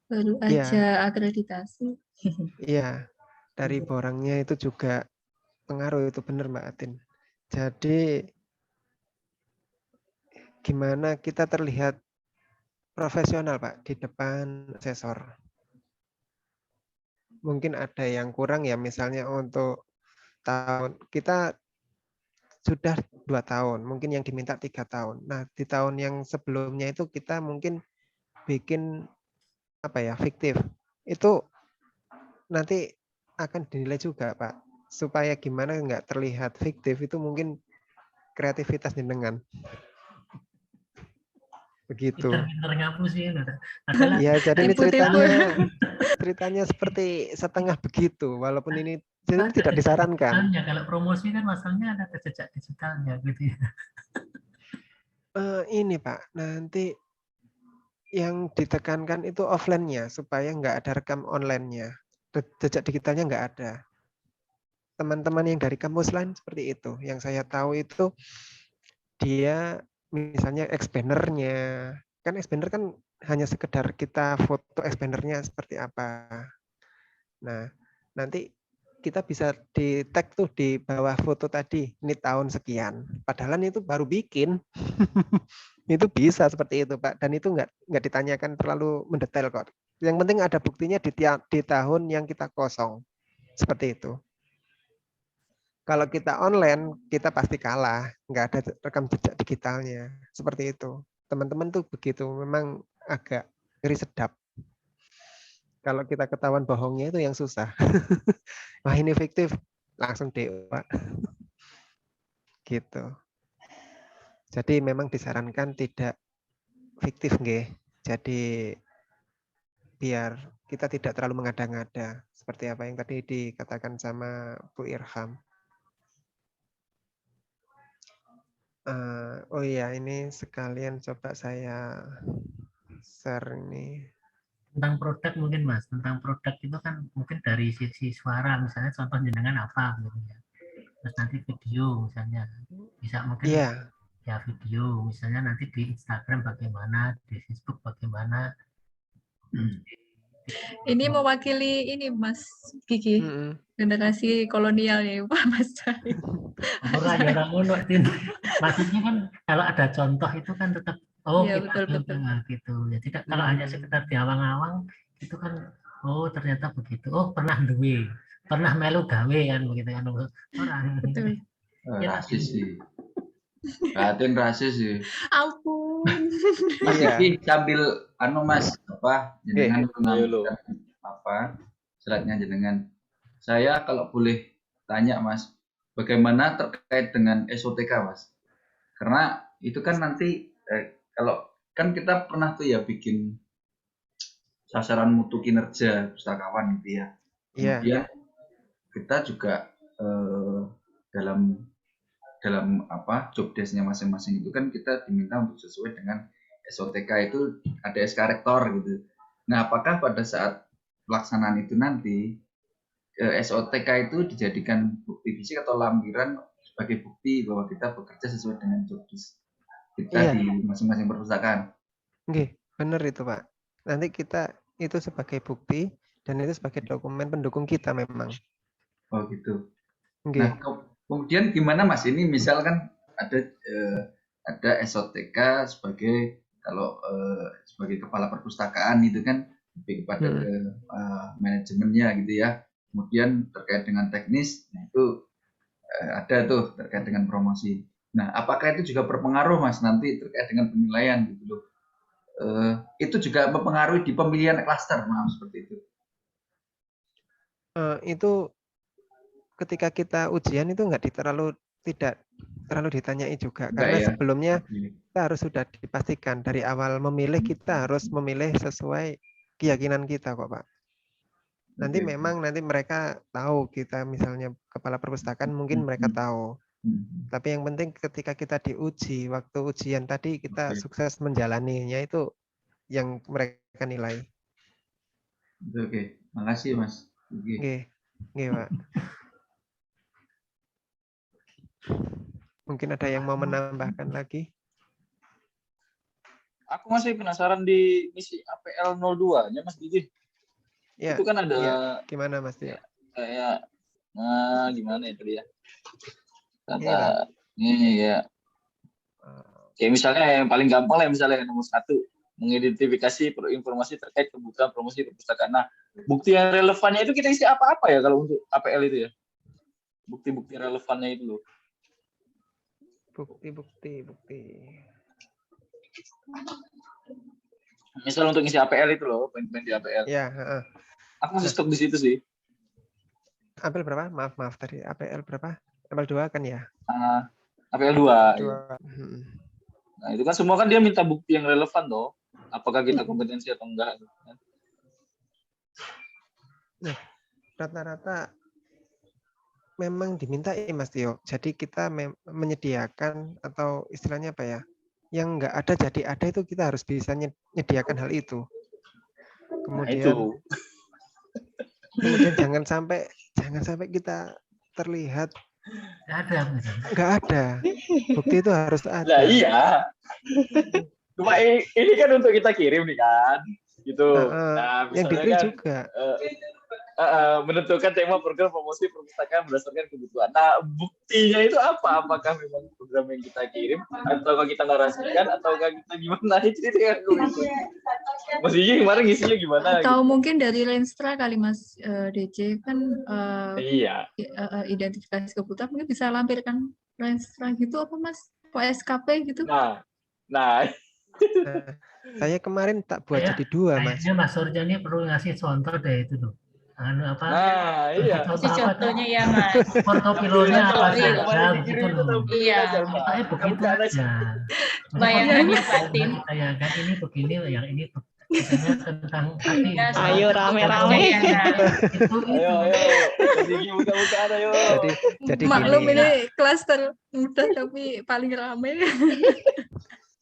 baru aja akreditasi. Iya, dari borangnya itu juga pengaruh, itu benar Mbak Atin. Jadi gimana kita terlihat profesional Pak di depan asesor. Mungkin ada yang kurang ya, misalnya untuk tahun kita sudah 2 tahun, mungkin yang diminta 3 tahun. Nah, di tahun yang sebelumnya itu kita mungkin bikin apa ya, fiktif. Itu nanti akan dinilai juga Pak. Supaya gimana nggak terlihat fiktif, itu mungkin kreativitas jenengan. Begitu. Pinter-pinter ngapusin adalah ya, jadi ini ceritanya seperti setengah begitu, walaupun ini tidak disarankan. Kalau promosi kan masalahnya ada jejak digitalnya gitu ya. Ini Pak, nanti yang ditekankan itu offline-nya supaya nggak ada rekam online-nya. Jejak digitalnya nggak ada. Teman-teman yang dari kampus lain seperti itu. Yang saya tahu itu dia misalnya expander-nya, kan expander kan hanya sekedar kita foto expander-nya seperti apa. Nah, nanti kita bisa di tag tuh di bawah foto tadi, ini tahun sekian. Padahal itu baru bikin. Itu bisa seperti itu, Pak. Dan itu nggak ditanyakan terlalu mendetail kok. Yang penting ada buktinya di tahun yang kita kosong. Seperti itu. Kalau kita online, kita pasti kalah. Nggak ada rekam jejak digitalnya. Seperti itu. Teman-teman tuh begitu. Memang agak ngeri sedap. Kalau kita ketahuan bohongnya itu yang susah. Wah ini fiktif, langsung Pak. Gitu. Jadi memang disarankan tidak fiktif nggih. Jadi biar kita tidak terlalu mengada-ngada. Seperti apa yang tadi dikatakan sama Bu Irham. Oh iya, ini sekalian coba saya share ini. Tentang produk mungkin Mas, tentang produk itu kan mungkin dari sisi suara, misalnya contoh jenengan apa gitu ya. Terus nanti video misalnya, bisa mungkin Iya, ya video, misalnya nanti di Instagram bagaimana, di Facebook bagaimana. Ini mewakili ini Mas Gigi, mm-mm. generasi kolonial ya Pak Mas Cahyo. Orang ya orang ngono, Tin. Maksudnya kan kalau ada contoh itu kan tetap oh Iya, kita betul. gitu. Jadi kalau hanya sekedar diawang-awang itu kan oh ternyata begitu. Oh pernah duwe, pernah melu gawe kan begitu kan orang. Betul. Rasis sih. Batin rasis sih. Ampun. Mas Iya. Diki sambil Mas apa jenengan Ayo lo. apa slide-nya jenengan. Saya kalau boleh tanya Mas, bagaimana terkait dengan SOTK Mas? Karena itu kan nanti kalau kan kita pernah tuh ya bikin sasaran mutu kinerja pustakawan gitu ya. Iya. Kemudian kita juga dalam apa job desk-nya masing-masing itu kan kita diminta untuk sesuai dengan SOTK itu ada SK rektor gitu. Nah, apakah pada saat pelaksanaan itu nanti SOTK itu dijadikan bukti fisik atau lampiran sebagai bukti bahwa kita bekerja sesuai dengan job desk kita di masing-masing perpustakaan? Nggih, benar itu Pak. Nanti kita itu sebagai bukti dan itu sebagai dokumen pendukung kita memang. Oh gitu. Nggih. Nah, kemudian gimana Mas ini misalkan ada SOTK sebagai kalau sebagai kepala perpustakaan itu kan lebih kepada ke manajemennya gitu ya. Kemudian terkait dengan teknis, nah itu ada tuh terkait dengan promosi. Nah, apakah itu juga berpengaruh Mas nanti terkait dengan penilaian gitu loh? Itu juga mempengaruhi di pemilihan klaster, maaf seperti itu. Itu ketika kita ujian itu tidak terlalu ditanyai juga. Karena sebelumnya kita harus sudah dipastikan dari awal memilih kita harus memilih sesuai keyakinan kita kok Pak. Nanti memang nanti mereka tahu kita misalnya kepala perpustakaan mungkin mereka tahu. Tapi yang penting ketika kita diuji, waktu ujian tadi kita sukses menjalaninya itu yang mereka nilai. Oke, makasih Mas. Oke, Pak. Mungkin ada yang mau menambahkan lagi? Aku masih penasaran di misi APL 02-nya Mas Gigi. Ya, itu kan ada gimana Mas Tio? Kayak gimana itu dia? Kata ini ya. Kayak misalnya yang paling gampang lah misalnya yang nomor 1 mengidentifikasi informasi terkait kebutuhan promosi perpustakaan. Nah, bukti yang relevannya itu kita isi apa-apa ya kalau untuk APL itu ya? Bukti-bukti relevannya itu loh. Bukti. Misal untuk ngisi APL itu loh, poin-poin di APL. Ya, Aku masih stok di situ sih. APL berapa? Maaf tadi. APL berapa? APL 2 kan ya? APL 2. Ya. Nah, itu kan semua kan dia minta bukti yang relevan loh. Apakah kita kompetensi atau enggak. Nah, rata-rata memang diminta Mas Tio. Jadi kita menyediakan atau istilahnya apa ya? Yang enggak ada jadi ada itu kita harus bisa menyediakan hal itu. Kemudian jangan sampai kita terlihat Nggak ada gitu. Nggak ada. Bukti itu harus Nah ada. iya. Cuma ini kan untuk kita kirim nih kan, gitu. Heeh. Nah Yang misalnya di-print kan juga. menentukan tema program promosi perpustakaan berdasarkan kebutuhan. Nah buktinya itu apa? Apakah memang program yang kita kirim, ataukah kita narasikan, ataukah kita gimana? Itu yang aku bingung. Mas Gigi kemarin ngisinya gimana? Atau Gitu. mungkin dari Lenstra kali Mas DC kan Iya. identifikasi kebutuhan mungkin bisa lampirkan Lenstra gitu apa Mas? SKP gitu? Nah, Nah, saya kemarin tak buat jadi 2, Mas. Kayaknya Mas Surya ini perlu ngasih contoh deh itu tuh. Anu apa? nah iya. Contoh Kasih apa tuh? contohnya ya Mas. Portofilonya apa Contoh yang saja kemarin begitu dikirim itu loh. tampilin Iya. aja, Pak. Pokoknya begitu Bukan aja. Bayangkan Iya. batin. Kita ya kan ini begini, yang ini misalnya tentang tadi. Ya, Ayo rame-rame. Ya, nah. Itu. Ayo. Mas Gigi buka-bukaan ayo. Jadi Maklum gini. ini klaster mudah tapi paling rame.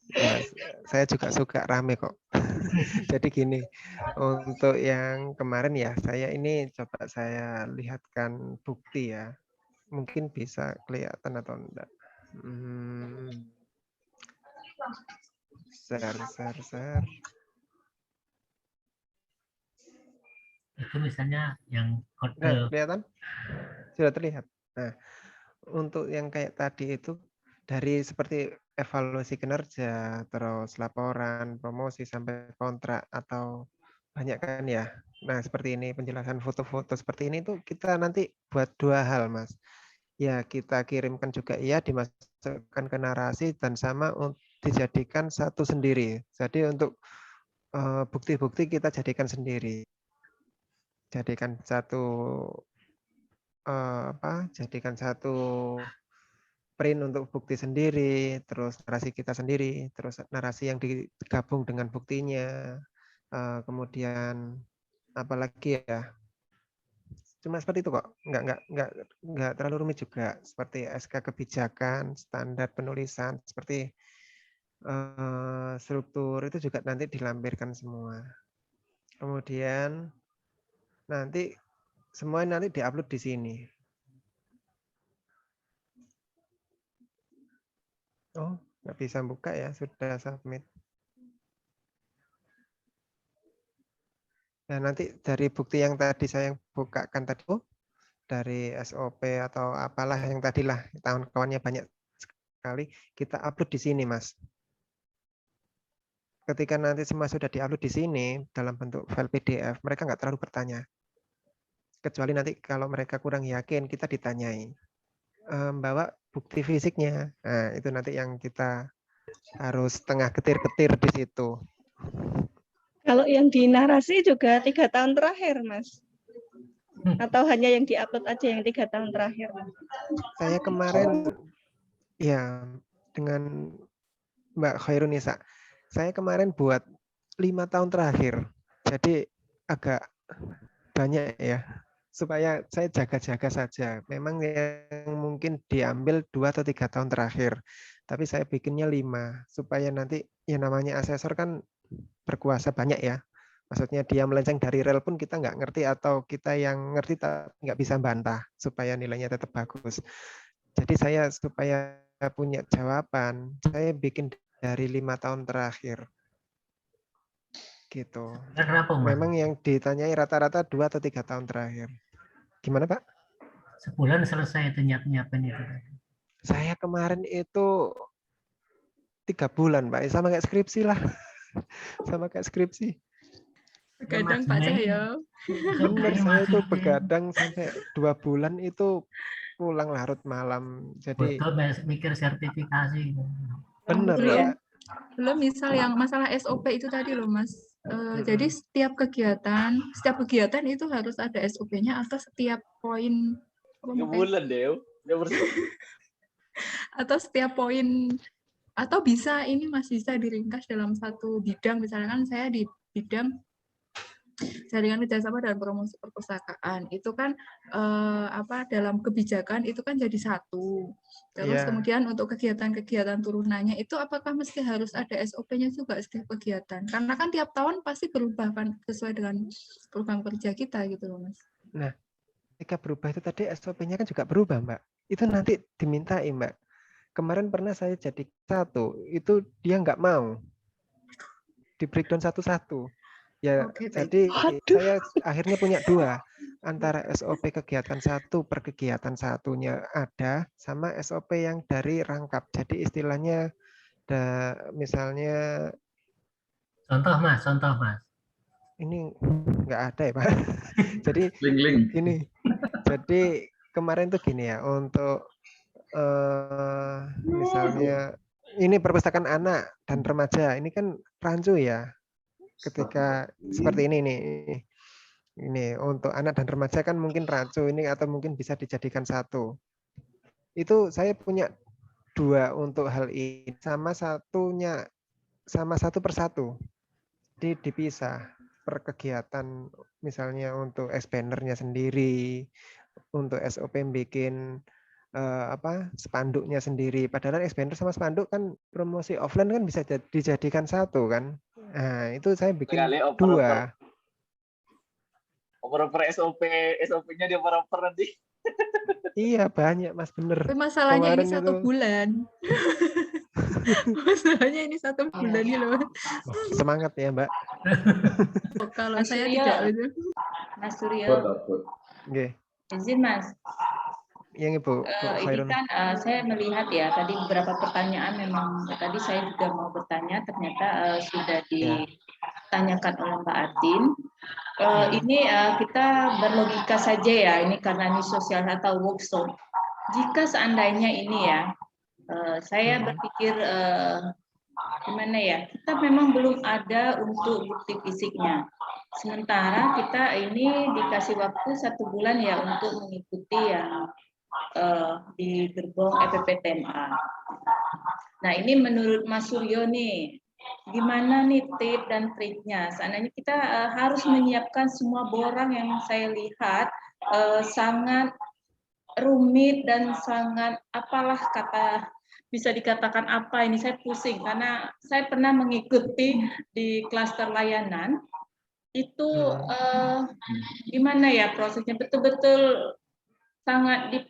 Ya, saya juga suka rame kok. Jadi gini, untuk yang kemarin ya, saya ini coba saya lihatkan bukti ya. Mungkin bisa kelihatan atau enggak. Share. Itu misalnya yang Nah, kode. kelihatan? Sudah terlihat. Nah, untuk yang kayak tadi itu dari seperti evaluasi kinerja, terus laporan, promosi sampai kontrak atau banyak kan ya. Nah, seperti ini penjelasan foto-foto seperti ini tuh kita nanti buat 2 hal, Mas. Ya, kita kirimkan juga ya, dimasukkan ke narasi dan sama dijadikan satu sendiri. Jadi untuk bukti-bukti kita jadikan sendiri. Jadikan satu jadikan satu print untuk bukti sendiri, terus narasi kita sendiri, terus narasi yang digabung dengan buktinya, kemudian apalagi ya, cuma seperti itu kok, nggak terlalu rumit juga, seperti SK kebijakan, standar penulisan, seperti struktur itu juga nanti dilampirkan semua. Kemudian nanti semua nanti diupload di sini. Oh, nggak bisa buka ya, sudah submit. Nah, nanti dari bukti yang tadi saya bukakan tadi, dari SOP atau apalah yang tadilah, kawan-kawannya banyak sekali, kita upload di sini, Mas. Ketika nanti semua sudah diupload di sini, dalam bentuk file PDF, mereka nggak terlalu bertanya. Kecuali nanti kalau mereka kurang yakin, kita ditanyai. Bawa bukti fisiknya. Nah, itu nanti yang kita harus tengah ketir-ketir di situ. Kalau yang di narasi juga 3 tahun terakhir, Mas. Atau hanya yang diupload aja yang 3 tahun terakhir? Saya kemarin ya dengan Mbak Khairunisa, saya kemarin buat 5 tahun terakhir. Jadi agak banyak ya. Supaya saya jaga-jaga saja. Memang yang mungkin diambil 2 atau 3 tahun terakhir. Tapi saya bikinnya 5 supaya nanti ya namanya asesor kan berkuasa banyak ya. Maksudnya dia melenceng dari rel pun kita nggak ngerti atau kita yang ngerti nggak bisa bantah supaya nilainya tetap bagus. Jadi saya supaya punya jawaban, saya bikin dari 5 tahun terakhir. Gitu. Memang yang ditanyai rata-rata 2 atau 3 tahun terakhir. Gimana Pak? Sebulan selesai itu nyiapin itu. Saya kemarin itu 3 bulan Pak, sama kayak skripsi lah. Sama kayak skripsi. Begadang Pak Cahyo. Benar, saya itu begadang sampai 2 bulan itu pulang larut malam. Jadi betul mikir sertifikasi. Benar Pak. Belum misal yang masalah SOP itu tadi loh Mas. Jadi setiap kegiatan itu harus ada SOP-nya atau setiap poin 3 bulan deh. Atau setiap poin, atau bisa ini Mas bisa diringkas dalam satu bidang. Misalkan saya di bidang jaringan kerjasama dan promosi perpustakaan, itu kan dalam kebijakan itu kan jadi satu. Terus kemudian untuk kegiatan-kegiatan turunannya itu apakah mesti harus ada SOP-nya juga setiap kegiatan? Karena kan tiap tahun pasti berubah kan sesuai dengan program kerja kita gitu loh Mas. Nah, ketika berubah itu tadi SOP-nya kan juga berubah, Mbak. Itu nanti dimintai, Mbak. Kemarin pernah saya jadi satu, itu dia nggak mau. Di breakdown satu-satu. Ya, Oke, baik. jadi saya akhirnya punya dua. Antara SOP kegiatan satu per kegiatan satunya ada, sama SOP yang dari rangkap. Jadi istilahnya, misalnya, Contoh Mas. ini nggak ada ya Pak. Jadi Link. ini, jadi kemarin tuh gini ya, untuk misalnya ini perpustakaan anak dan remaja, ini kan rancu ya. Ketika seperti ini nih, ini untuk anak dan remaja kan mungkin rancu ini atau mungkin bisa dijadikan satu. Itu saya punya dua untuk hal ini, sama satu persatu. Jadi dipisah per kegiatan, misalnya untuk S-bannernya sendiri, untuk SOP bikin spanduknya sendiri. Padahal S-banner sama spanduk kan promosi offline kan bisa dijadikan satu kan. Nah, itu saya bikin Sekali dua. Oper SOP-nya dia oper nanti. Iya, banyak Mas, bener. Tapi masalahnya Kemarin ini 1 itu. bulan. Masalahnya ini 1 bulan ini loh. Semangat ya, Mbak. Kalau Mas saya Suryo. tidak itu. Mas Suryo, Oke. izin Mas. Yang Ibu Ini Khairun. kan saya melihat ya tadi beberapa pertanyaan memang tadi saya juga mau bertanya ternyata sudah ditanyakan oleh Mbak Atin. Ini kita berlogika saja ya, ini karena ini sosial atau workshop. Jika seandainya ini ya, saya berpikir gimana ya, kita memang belum ada untuk bukti fisiknya. Sementara kita ini dikasih waktu 1 bulan ya untuk mengikuti yang di gerbong EPPTMA. Nah ini menurut Mas Suryo nih, gimana nih tip dan triknya? Seandainya kita harus menyiapkan semua borang yang saya lihat sangat rumit dan sangat apalah kata bisa dikatakan apa ini, saya pusing karena saya pernah mengikuti di klaster layanan itu gimana ya prosesnya, betul-betul sangat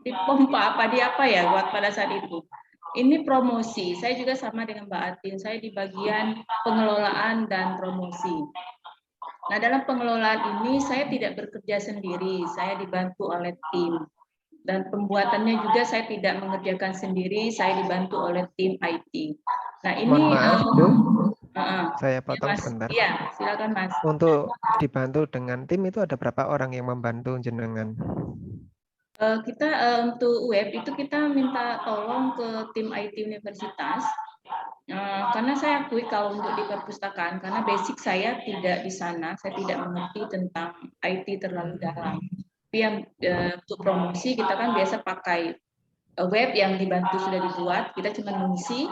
dipompa apa ya buat pada saat itu. Ini promosi, saya juga sama dengan Mbak Atin, saya di bagian pengelolaan dan promosi. Nah, dalam pengelolaan ini saya tidak bekerja sendiri, saya dibantu oleh tim. Dan pembuatannya juga saya tidak mengerjakan sendiri, saya dibantu oleh tim IT. Nah, ini Mohon maaf, Bu. Saya ya, potong Mas. sebentar. Iya, silakan Mas. Untuk dibantu dengan tim itu ada berapa orang yang membantu jenengan? Kita untuk web itu kita minta tolong ke tim IT universitas. Karena saya akui kalau untuk di perpustakaan, karena basic saya tidak di sana, saya tidak mengerti tentang IT terlalu dalam. Tapi yang untuk promosi kita kan biasa pakai web yang dibantu sudah dibuat, kita cuma mengisi,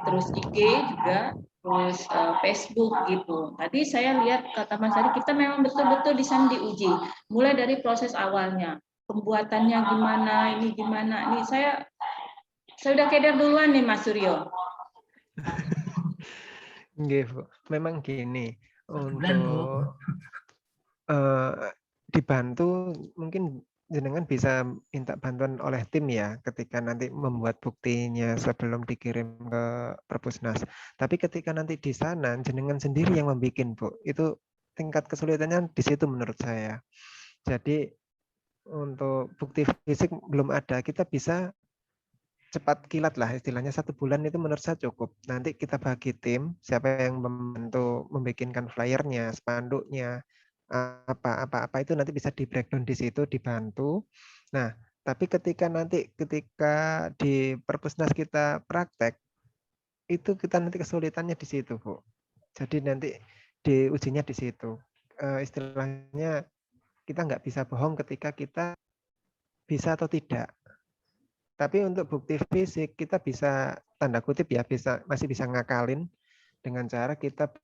terus IG juga, terus Facebook gitu. Tadi saya lihat kata Mas Adi, kita memang betul-betul di sana diuji, mulai dari proses awalnya, pembuatannya gimana, ini gimana, ini saya udah keder duluan nih Mas Suryo. Nggih, Bu. Memang gini, Bulan, Bu. untuk dibantu mungkin jenengan bisa minta bantuan oleh tim ya ketika nanti membuat buktinya sebelum dikirim ke Perpusnas. Tapi ketika nanti di sana jenengan sendiri yang membuat, Bu. Itu tingkat kesulitannya di situ menurut saya. Jadi untuk bukti fisik belum ada, kita bisa cepat kilat lah istilahnya, 1 bulan itu menurut saya cukup. Nanti kita bagi tim, siapa yang membantu membikinkan flyernya, spanduknya, apa itu nanti bisa di breakdown di situ, dibantu. Nah, tapi ketika di Perpusnas kita praktek, itu kita nanti kesulitannya di situ, Bu. Jadi nanti diujinya di situ. Istilahnya kita nggak bisa bohong ketika kita bisa atau tidak. Tapi untuk bukti fisik kita bisa tanda kutip ya, masih bisa ngakalin dengan cara kita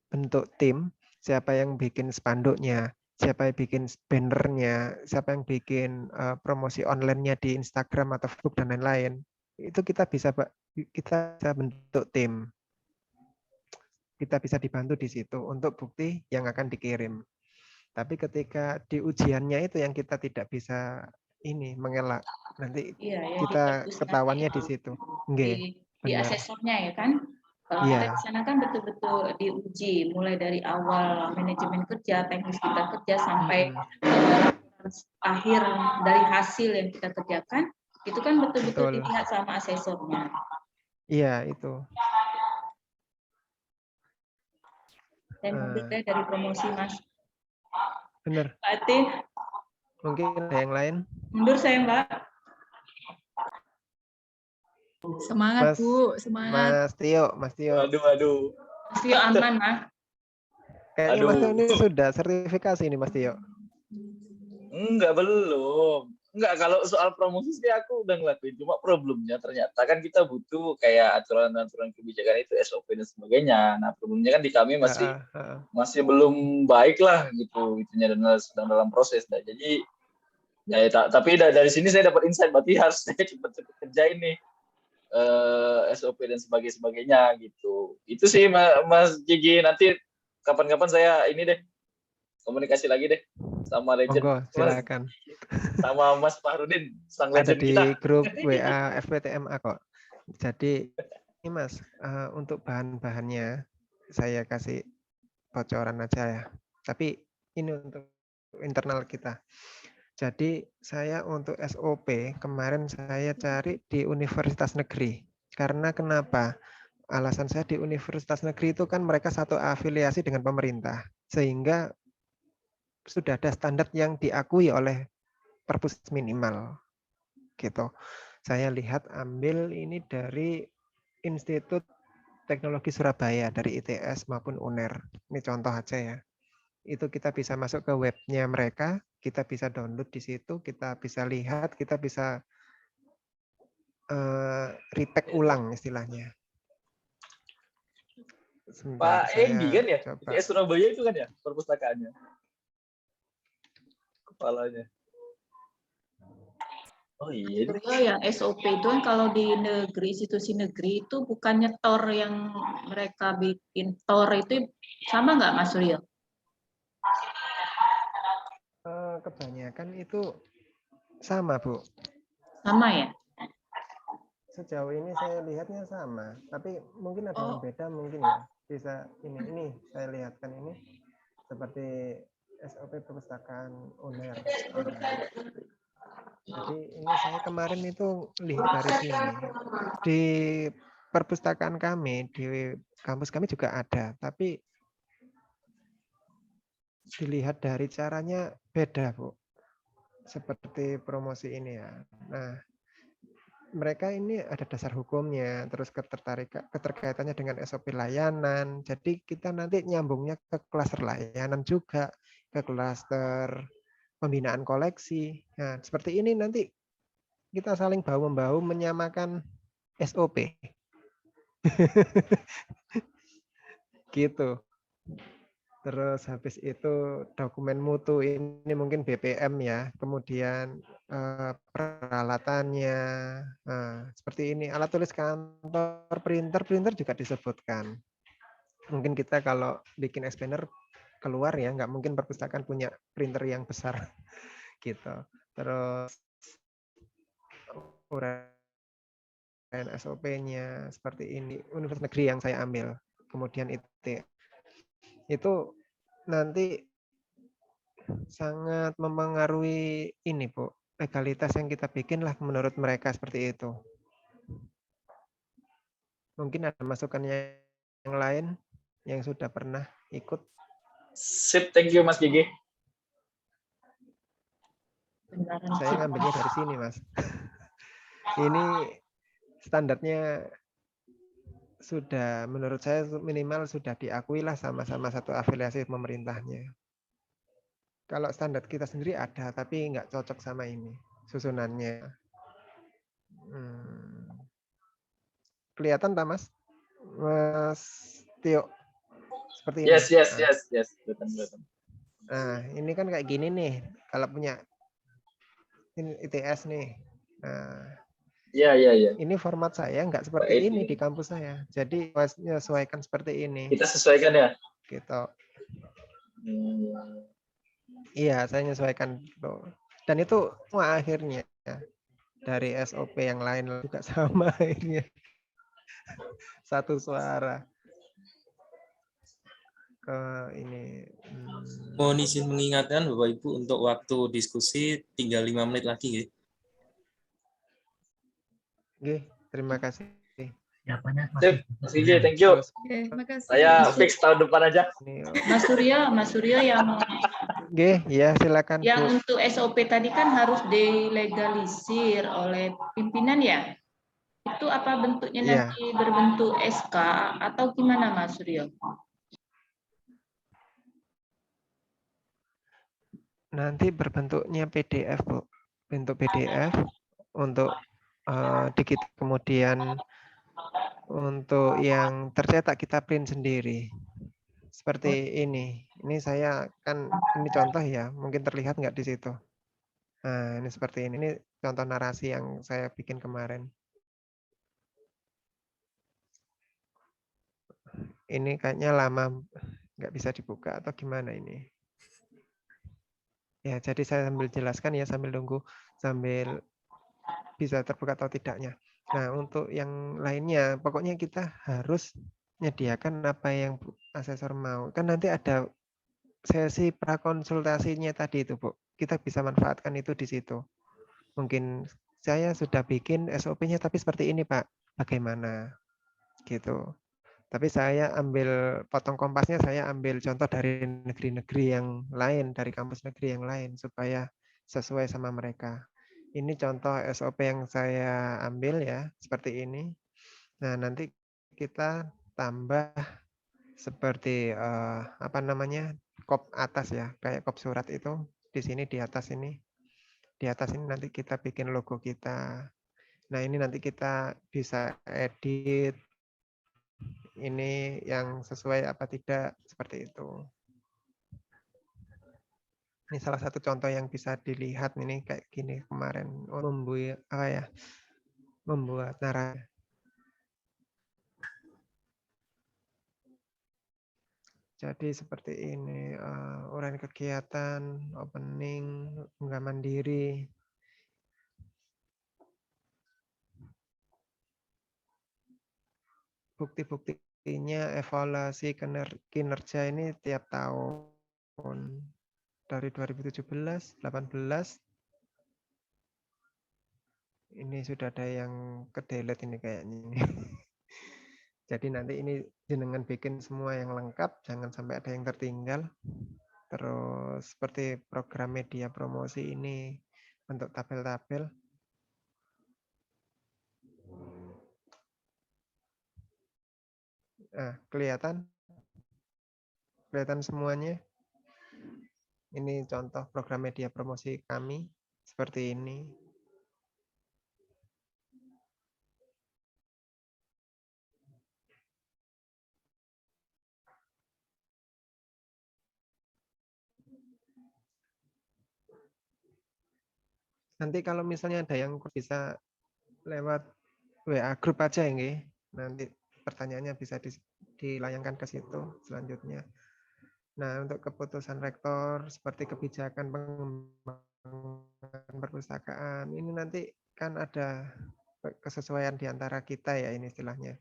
bentuk tim, siapa yang bikin spanduknya, siapa yang bikin bannernya, siapa yang bikin promosi online-nya di Instagram atau Facebook dan lain-lain. Itu kita bisa bentuk tim. Kita bisa dibantu di situ untuk bukti yang akan dikirim. Tapi ketika di ujiannya itu yang kita tidak bisa ini mengelak. Nanti Iya, ya di kita perpus nanti ketahuannya di situ. Nggih, di benar. asesornya ya kan. Kalau kita Iya, di sana kan betul-betul diuji mulai dari awal manajemen kerja, teknis kita kerja sampai laporan akhir dari hasil yang kita kerjakan itu kan betul-betul betul. dilihat sama asesornya. Iya, itu. Saya mundur deh dari promosi Mas. Benar. Mbak Atin, Mungkin ada yang lain. mundur saya Mbak. Semangat Mas, Bu, semangat. Mas Tio. Waduh. Mas Tio aman Mas. Kayaknya Mas Tio Aduh. ini sudah sertifikasi ini Mas Tio. Enggak, belum. Enggak, kalau soal promosi sih aku udah ngelakuin. Cuma problemnya ternyata kan kita butuh kayak aturan-aturan kebijakan itu, SOP dan sebagainya. Nah, problemnya kan di kami masih belum baik lah gitu. Itunya dan sedang dalam proses. Nah, jadi ya, tapi dari sini saya dapat insight, berarti harus saya cepat-cepat kerjain nih. SOP dan sebagainya gitu. Itu sih Mas Gigi, nanti kapan-kapan saya ini deh komunikasi lagi deh sama legend. Monggo, silakan. Sama Mas Fahrudin, sang Ada legend di kita. grup WA FPTMA kok. Jadi ini Mas, untuk bahan-bahannya saya kasih bocoran aja ya. Tapi ini untuk internal kita. Jadi saya untuk SOP kemarin saya cari di universitas negeri. Karena kenapa? Alasan saya di universitas negeri itu kan mereka satu afiliasi dengan pemerintah. Sehingga sudah ada standar yang diakui oleh perpus minimal. Gitu. Saya lihat ambil ini dari Institut Teknologi Surabaya, dari ITS maupun UNER. Ini contoh aja ya. Itu kita bisa masuk ke webnya mereka, kita bisa download di situ, kita bisa lihat, kita bisa retake ulang istilahnya. Sebentar, Pak Edi kan ya? coba. ITS Surabaya itu kan ya perpustakaannya. Kepalanya. Oh iya. Yang SOP itu kan kalau di negeri, institusi negeri itu bukan nyetor yang mereka bikin tor itu sama nggak Mas Suryo? Kebanyakan itu sama, Bu. Sama ya? Sejauh ini saya lihatnya sama, tapi mungkin ada yang beda mungkin ya. Bisa ini saya lihatkan ini seperti SOP perpustakaan UNER. Jadi ini saya kemarin itu lihat dari sini. Di perpustakaan kami, di kampus kami juga ada, tapi dilihat dari caranya beda, Bu. Seperti promosi ini ya. Nah, mereka ini ada dasar hukumnya, terus keterkaitannya dengan SOP layanan. Jadi kita nanti nyambungnya ke klaster layanan juga, ke klaster pembinaan koleksi. Nah, seperti ini nanti kita saling bahu-membahu menyamakan SOP. Gitu. Terus habis itu dokumen mutu ini mungkin BPM ya, kemudian peralatannya, seperti ini, alat tulis kantor, printer juga disebutkan. Mungkin kita kalau bikin expander keluar ya, nggak mungkin perpustakaan punya printer yang besar gitu. Terus uraian SOP-nya seperti ini, universitas negeri yang saya ambil, kemudian itu nanti sangat mempengaruhi ini, Bu, legalitas yang kita bikin lah menurut mereka seperti itu. Mungkin ada masukannya yang lain yang sudah pernah ikut. Sip, thank you Mas Gigi. Saya ngambilnya dari sini, Mas. Ini standarnya sudah, menurut saya minimal sudah diakui lah sama-sama satu afiliasi pemerintahnya. Kalau standar kita sendiri ada, tapi nggak cocok sama ini susunannya. Kelihatan tak, Mas? Mas Tio, seperti ini. Yes. Kelihatan. Nah, ini kan kayak gini nih. Kalau punya ini ITS nih. Nah, Iya. ini format saya nggak seperti ini di kampus saya. Jadi menyesuaikan seperti ini. Kita sesuaikan ya. Gitu. Iya, saya menyesuaikan. Dan itu semua akhirnya dari SOP yang lain juga sama akhirnya. Satu suara ke ini. Mohon izin mengingatkan Bapak Ibu untuk waktu diskusi tinggal 5 menit lagi ya. Oke, terima kasih. Siapanya Sip, Mas Gigi, thank you. Oke, makasih. Saya fix tahun depan aja. Mas Suryo yang Oke, ya silakan yang Bu. untuk SOP tadi kan harus dilegalisir oleh pimpinan ya. Itu apa bentuknya Iya. nanti berbentuk SK atau gimana Mas Suryo? Nanti berbentuknya PDF, Bu. Bentuk PDF untuk dikit kemudian untuk yang tercetak kita print sendiri. Seperti ini. Ini saya kan ini contoh ya, mungkin terlihat nggak di situ. Nah, ini seperti ini. Ini contoh narasi yang saya bikin kemarin. Ini kayaknya lama nggak bisa dibuka atau gimana ini. Ya, jadi saya sambil jelaskan ya sambil nunggu sambil bisa terbuka atau tidaknya. Nah, untuk yang lainnya, pokoknya kita harus menyediakan apa yang asesor mau. Kan nanti ada sesi prakonsultasinya tadi itu, Bu. Kita bisa manfaatkan itu di situ. Mungkin saya sudah bikin SOP-nya tapi seperti ini, Pak. Bagaimana? Gitu. Tapi saya ambil potong kompasnya, saya ambil contoh dari negeri-negeri yang lain, dari kampus negeri yang lain, supaya sesuai sama mereka. Ini contoh SOP yang saya ambil ya, seperti ini. Nah, nanti kita tambah seperti apa namanya, kop atas ya, kayak kop surat itu. Di sini di atas ini. Di atas ini nanti kita bikin logo kita. Nah, ini nanti kita bisa edit ini yang sesuai apa tidak seperti itu. Ini salah satu contoh yang bisa dilihat ini kayak gini kemarin membuat apa ya? Membuat narasi. Jadi seperti ini uraian kegiatan, opening, unggah mandiri. Bukti-buktinya evaluasi kinerja ini tiap tahun. Dari 2017, 18, ini sudah ada yang ke-delete ini kayaknya. Jadi nanti ini jenengan bikin semua yang lengkap, jangan sampai ada yang tertinggal. Terus seperti program media promosi ini bentuk tabel-tabel. Nah, kelihatan semuanya. Ini contoh program media promosi kami seperti ini. Nanti kalau misalnya ada yang bisa lewat WA grup aja ya, nanti pertanyaannya bisa dilayangkan ke situ selanjutnya. Nah, untuk keputusan rektor seperti kebijakan pengembangan perpustakaan, ini nanti kan ada kesesuaian di antara kita ya ini istilahnya.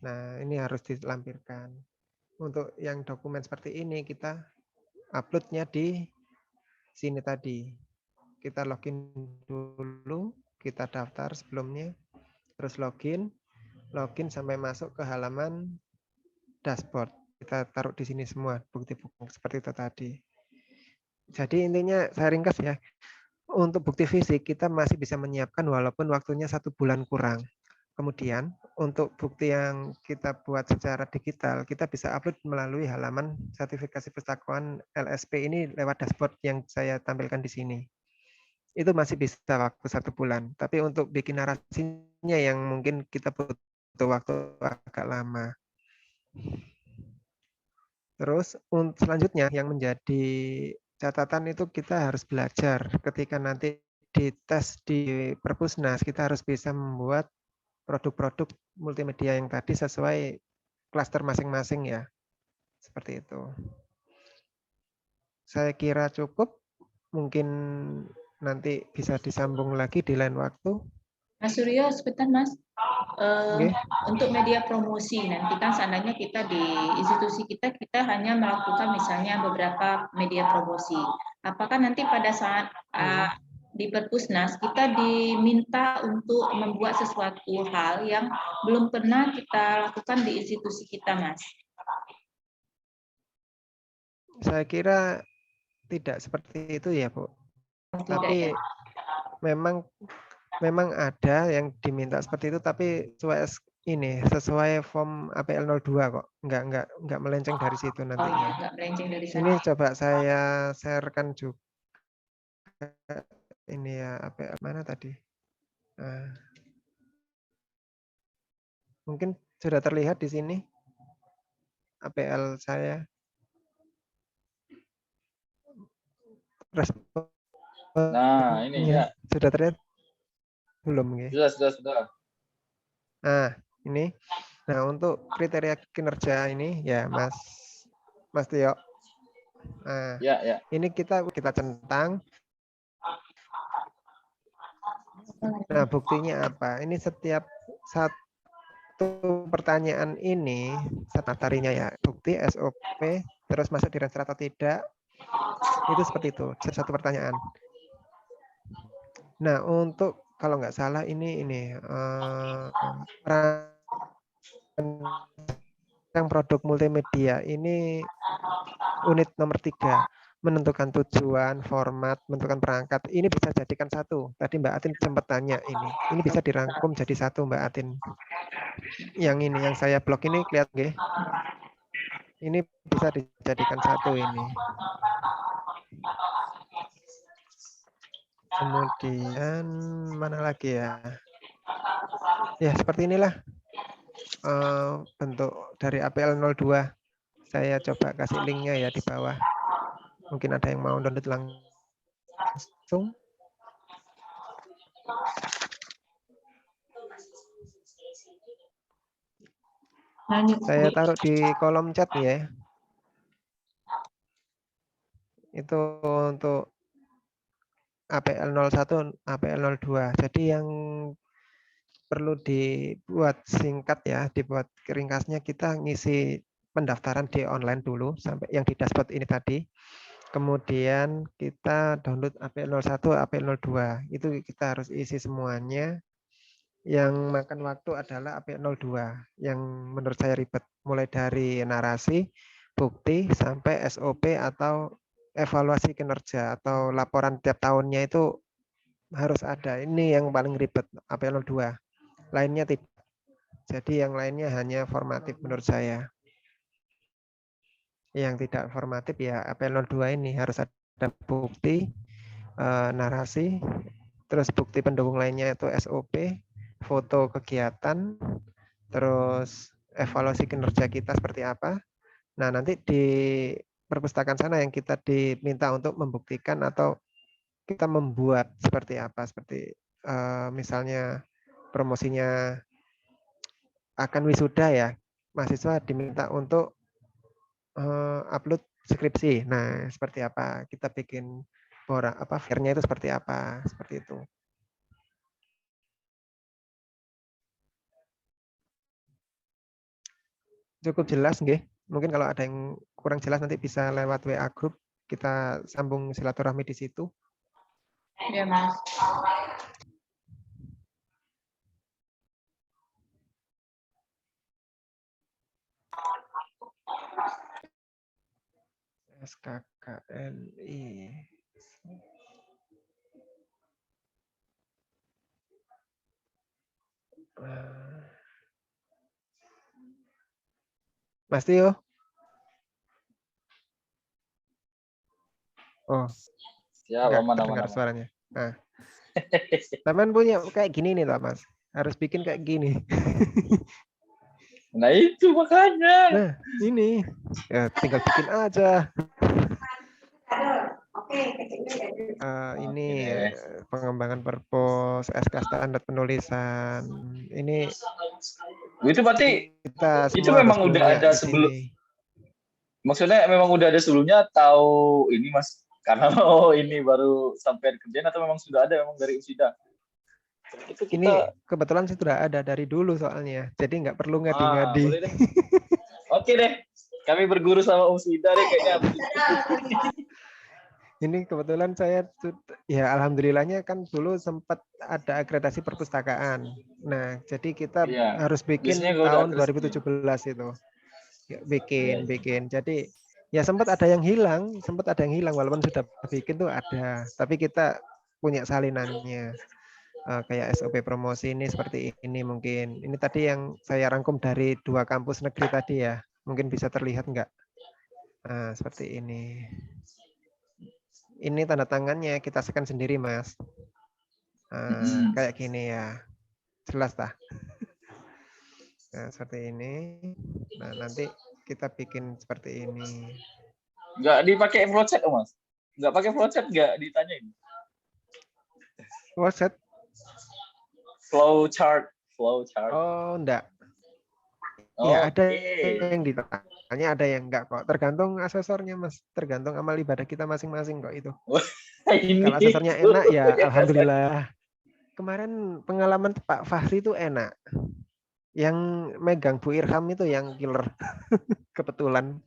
Nah, ini harus dilampirkan. Untuk yang dokumen seperti ini kita uploadnya di sini tadi. Kita login dulu, kita daftar sebelumnya, terus login sampai masuk ke halaman dashboard. Kita taruh di sini semua bukti-bukti seperti itu tadi. Jadi intinya saya ringkas ya. Untuk bukti fisik kita masih bisa menyiapkan walaupun waktunya 1 bulan kurang. Kemudian untuk bukti yang kita buat secara digital kita bisa upload melalui halaman sertifikasi perpustakaan LSP ini lewat dashboard yang saya tampilkan di sini. Itu masih bisa waktu 1 bulan. Tapi untuk bikin narasinya yang mungkin kita butuh waktu agak lama. Terus selanjutnya yang menjadi catatan itu kita harus belajar ketika nanti dites di Perpusnas kita harus bisa membuat produk-produk multimedia yang tadi sesuai klaster masing-masing ya. Seperti itu. saya kira cukup. Mungkin nanti bisa disambung lagi di lain waktu. Mas Suryo, sebentar Mas. Oke. Untuk media promosi, nanti kan seandainya kita di institusi kita hanya melakukan misalnya beberapa media promosi. Apakah nanti pada saat di Perpusnas kita diminta untuk membuat sesuatu hal yang belum pernah kita lakukan di institusi kita, Mas? Saya kira tidak seperti itu ya, Bu. Tapi memang ada yang diminta seperti itu, tapi sesuai form APL 02 kok. Enggak melenceng dari situ nantinya. Enggak melenceng dari sana. Ini coba saya sharekan juga. Ini ya, APL mana tadi? Nah, mungkin sudah terlihat di sini APL saya. Nah, ini ya. Sudah terlihat? Belum ya? Sudah. Nah, ini. Nah, untuk kriteria kinerja ini ya, Mas Tio. Nah, Ya. ini kita centang. Nah, buktinya apa? Ini setiap satu pertanyaan ini, materinya ya, bukti, SOP, terus masuk di register atau tidak, itu seperti itu, satu pertanyaan. Nah, untuk kalau nggak salah ini yang produk multimedia ini unit nomor 3, menentukan tujuan, format, menentukan perangkat. Ini bisa jadikan satu. Tadi Mbak Atin sempat tanya ini bisa dirangkum jadi satu, Mbak Atin. Yang ini, yang saya blok ini kelihatan nggih? Ini bisa dijadikan satu ini. Kemudian mana lagi ya? Ya seperti inilah bentuk dari APL 02. Saya coba kasih linknya ya di bawah. Mungkin ada yang mau download langsung. Saya taruh di kolom chat ya. Itu untuk APL 01, APL 02. Jadi yang perlu dibuat singkat ya, dibuat ringkasnya, kita ngisi pendaftaran di online dulu sampai yang di dashboard ini tadi. Kemudian kita download APL 01, APL 02. Itu kita harus isi semuanya. Yang makan waktu adalah APL 02 yang menurut saya ribet, mulai dari narasi, bukti sampai SOP atau evaluasi kinerja atau laporan tiap tahunnya itu harus ada. Ini yang paling ribet, APL 02. Lainnya tidak. Jadi yang lainnya hanya formatif menurut saya. Yang tidak formatif ya APL 02 ini harus ada bukti, narasi, terus bukti pendukung lainnya itu SOP, foto kegiatan, terus evaluasi kinerja kita seperti apa. Nah, nanti di perpustakaan sana yang kita diminta untuk membuktikan atau kita membuat seperti apa, seperti misalnya promosinya akan wisuda ya, mahasiswa diminta untuk upload skripsi. Nah, seperti apa? Kita bikin filenya itu seperti apa? Seperti itu. Cukup jelas nggih? Mungkin kalau ada yang kurang jelas nanti bisa lewat WA group, kita sambung silaturahmi di situ. Ya, Mas. SKKNI. Mas Tio. Oh. Ya, aman. Suaranya. Nah. Teman punya kayak gini nih lah, Mas. Harus bikin kayak gini. Nah, itu makanya. Nah, ini. Ya, tinggal bikin aja. Ini pengembangan purpose, SK standar penulisan. Ini itu berarti kita itu memang udah ada sebelum Maksudnya memang udah ada sebelumnya atau ini Mas? Karena ini baru sampai kerjaan atau memang sudah ada memang dari Usida? Itu Ini kita kebetulan sudah ada dari dulu soalnya, jadi nggak perlu ngadi-ngadi. boleh deh. Oke deh. Kami berguru sama Usida deh kayaknya. Ini kebetulan saya ya alhamdulillahnya kan dulu sempat ada akreditasi perpustakaan. Nah, jadi kita Iya. harus bikin Biasanya kalau tahun udah 2017 itu. Ya, Iya. bikin. Jadi ya sempat ada yang hilang walaupun sudah bikin tuh ada. Tapi kita punya salinannya. Kayak SOP promosi ini seperti ini mungkin. Ini tadi yang saya rangkum dari 2 kampus negeri tadi ya. Mungkin bisa terlihat nggak? Nah, seperti ini. Ini tanda tangannya kita scan sendiri, Mas. Kayak gini ya. Jelas tah? Nah, seperti ini. Nah, nanti kita bikin seperti ini. Nggak dipakai flowchart, Mas? Nggak pakai flowchart nggak ditanyain? Flowchart? Flowchart. Oh, enggak. Oh, Ya, ada yang ditanya, ada yang enggak kok. Tergantung asesornya, Mas. Tergantung amal ibadah kita masing-masing kok itu. Kalau asesornya enak ya alhamdulillah. Kemarin pengalaman Pak Fahri itu enak. Yang megang Bu Irham itu yang killer. Kebetulan.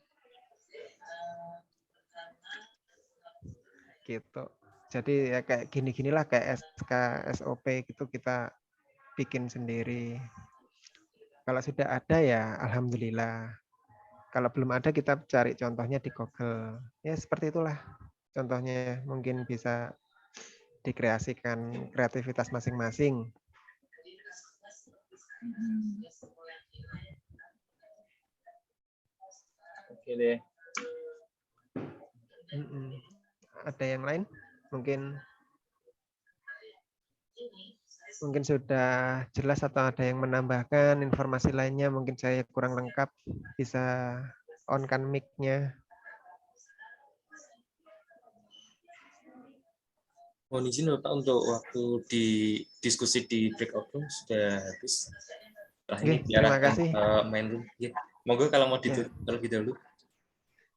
Gitu. Jadi ya kayak gini-ginilah kayak SK, SOP gitu kita bikin sendiri. Kalau sudah ada ya alhamdulillah. Kalau belum ada kita cari contohnya di Google. Ya seperti itulah contohnya, mungkin bisa dikreasikan kreativitas masing-masing. Oke deh. Ada yang lain? Mungkin sudah jelas atau ada yang menambahkan informasi lainnya, mungkin saya kurang lengkap, bisa on-kan mic-nya. Mohon izin Bapak untuk waktu di diskusi di breakout room sudah habis. Setelah ini Terima kasih. Main room. Ya. Monggo kalau mau ditutup terlebih dahulu.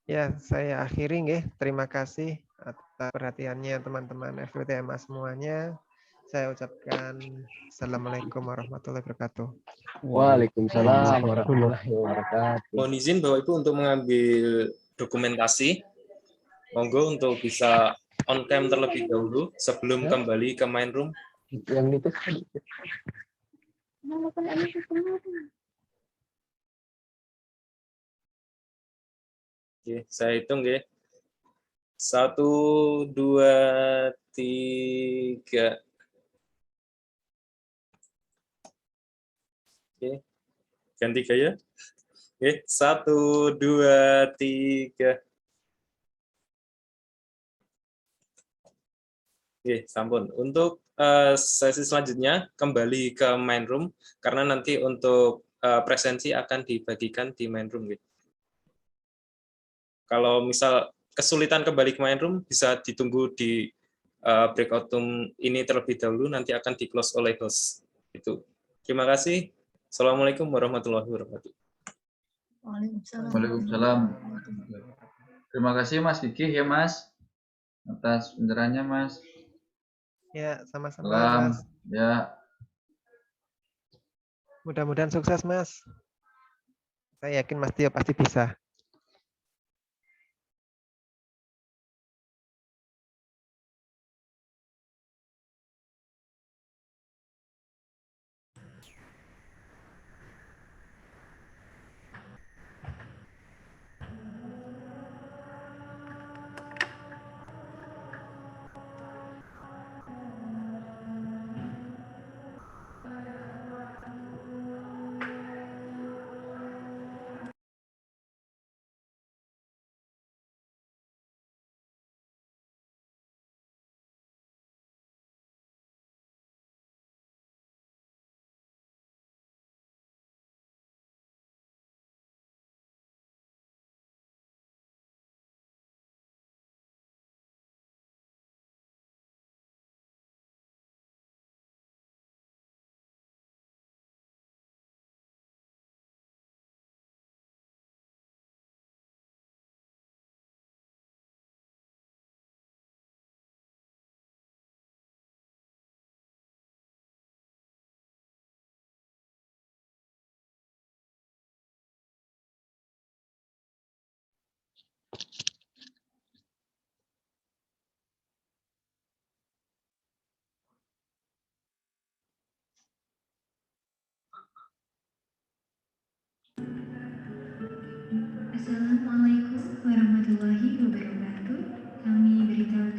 Ya, saya akhiri nggih. Terima kasih atas perhatiannya teman-teman FWTMA semuanya. Saya ucapkan Assalamualaikum warahmatullahi wabarakatuh. Waalaikumsalam warahmatullahi wabarakatuh. Mohon izin Bapak Ibu untuk mengambil dokumentasi. Monggo untuk bisa on cam terlebih dahulu sebelum kembali ke main room. Yang itu Oke, saya hitung ya. 1, 2, 3. Oke, ganti gaya. Oke, 1, 2, 3. Oke, sampun. Untuk sesi selanjutnya kembali ke main room karena nanti untuk presensi akan dibagikan di main room. Gitu. Kalau misal kesulitan kembali ke main room bisa ditunggu di breakout room ini terlebih dahulu, nanti akan di close oleh host. Itu. Terima kasih. Assalamualaikum warahmatullahi wabarakatuh. Waalaikumsalam. Terima kasih Mas Kiki ya Mas atas pencerahannya Mas. Ya, sama-sama Salam. Mas. Ya. Mudah-mudahan sukses Mas. Saya yakin Mas Tio pasti bisa. Assalamualaikum warahmatullahi wabarakatuh. Kami beritahu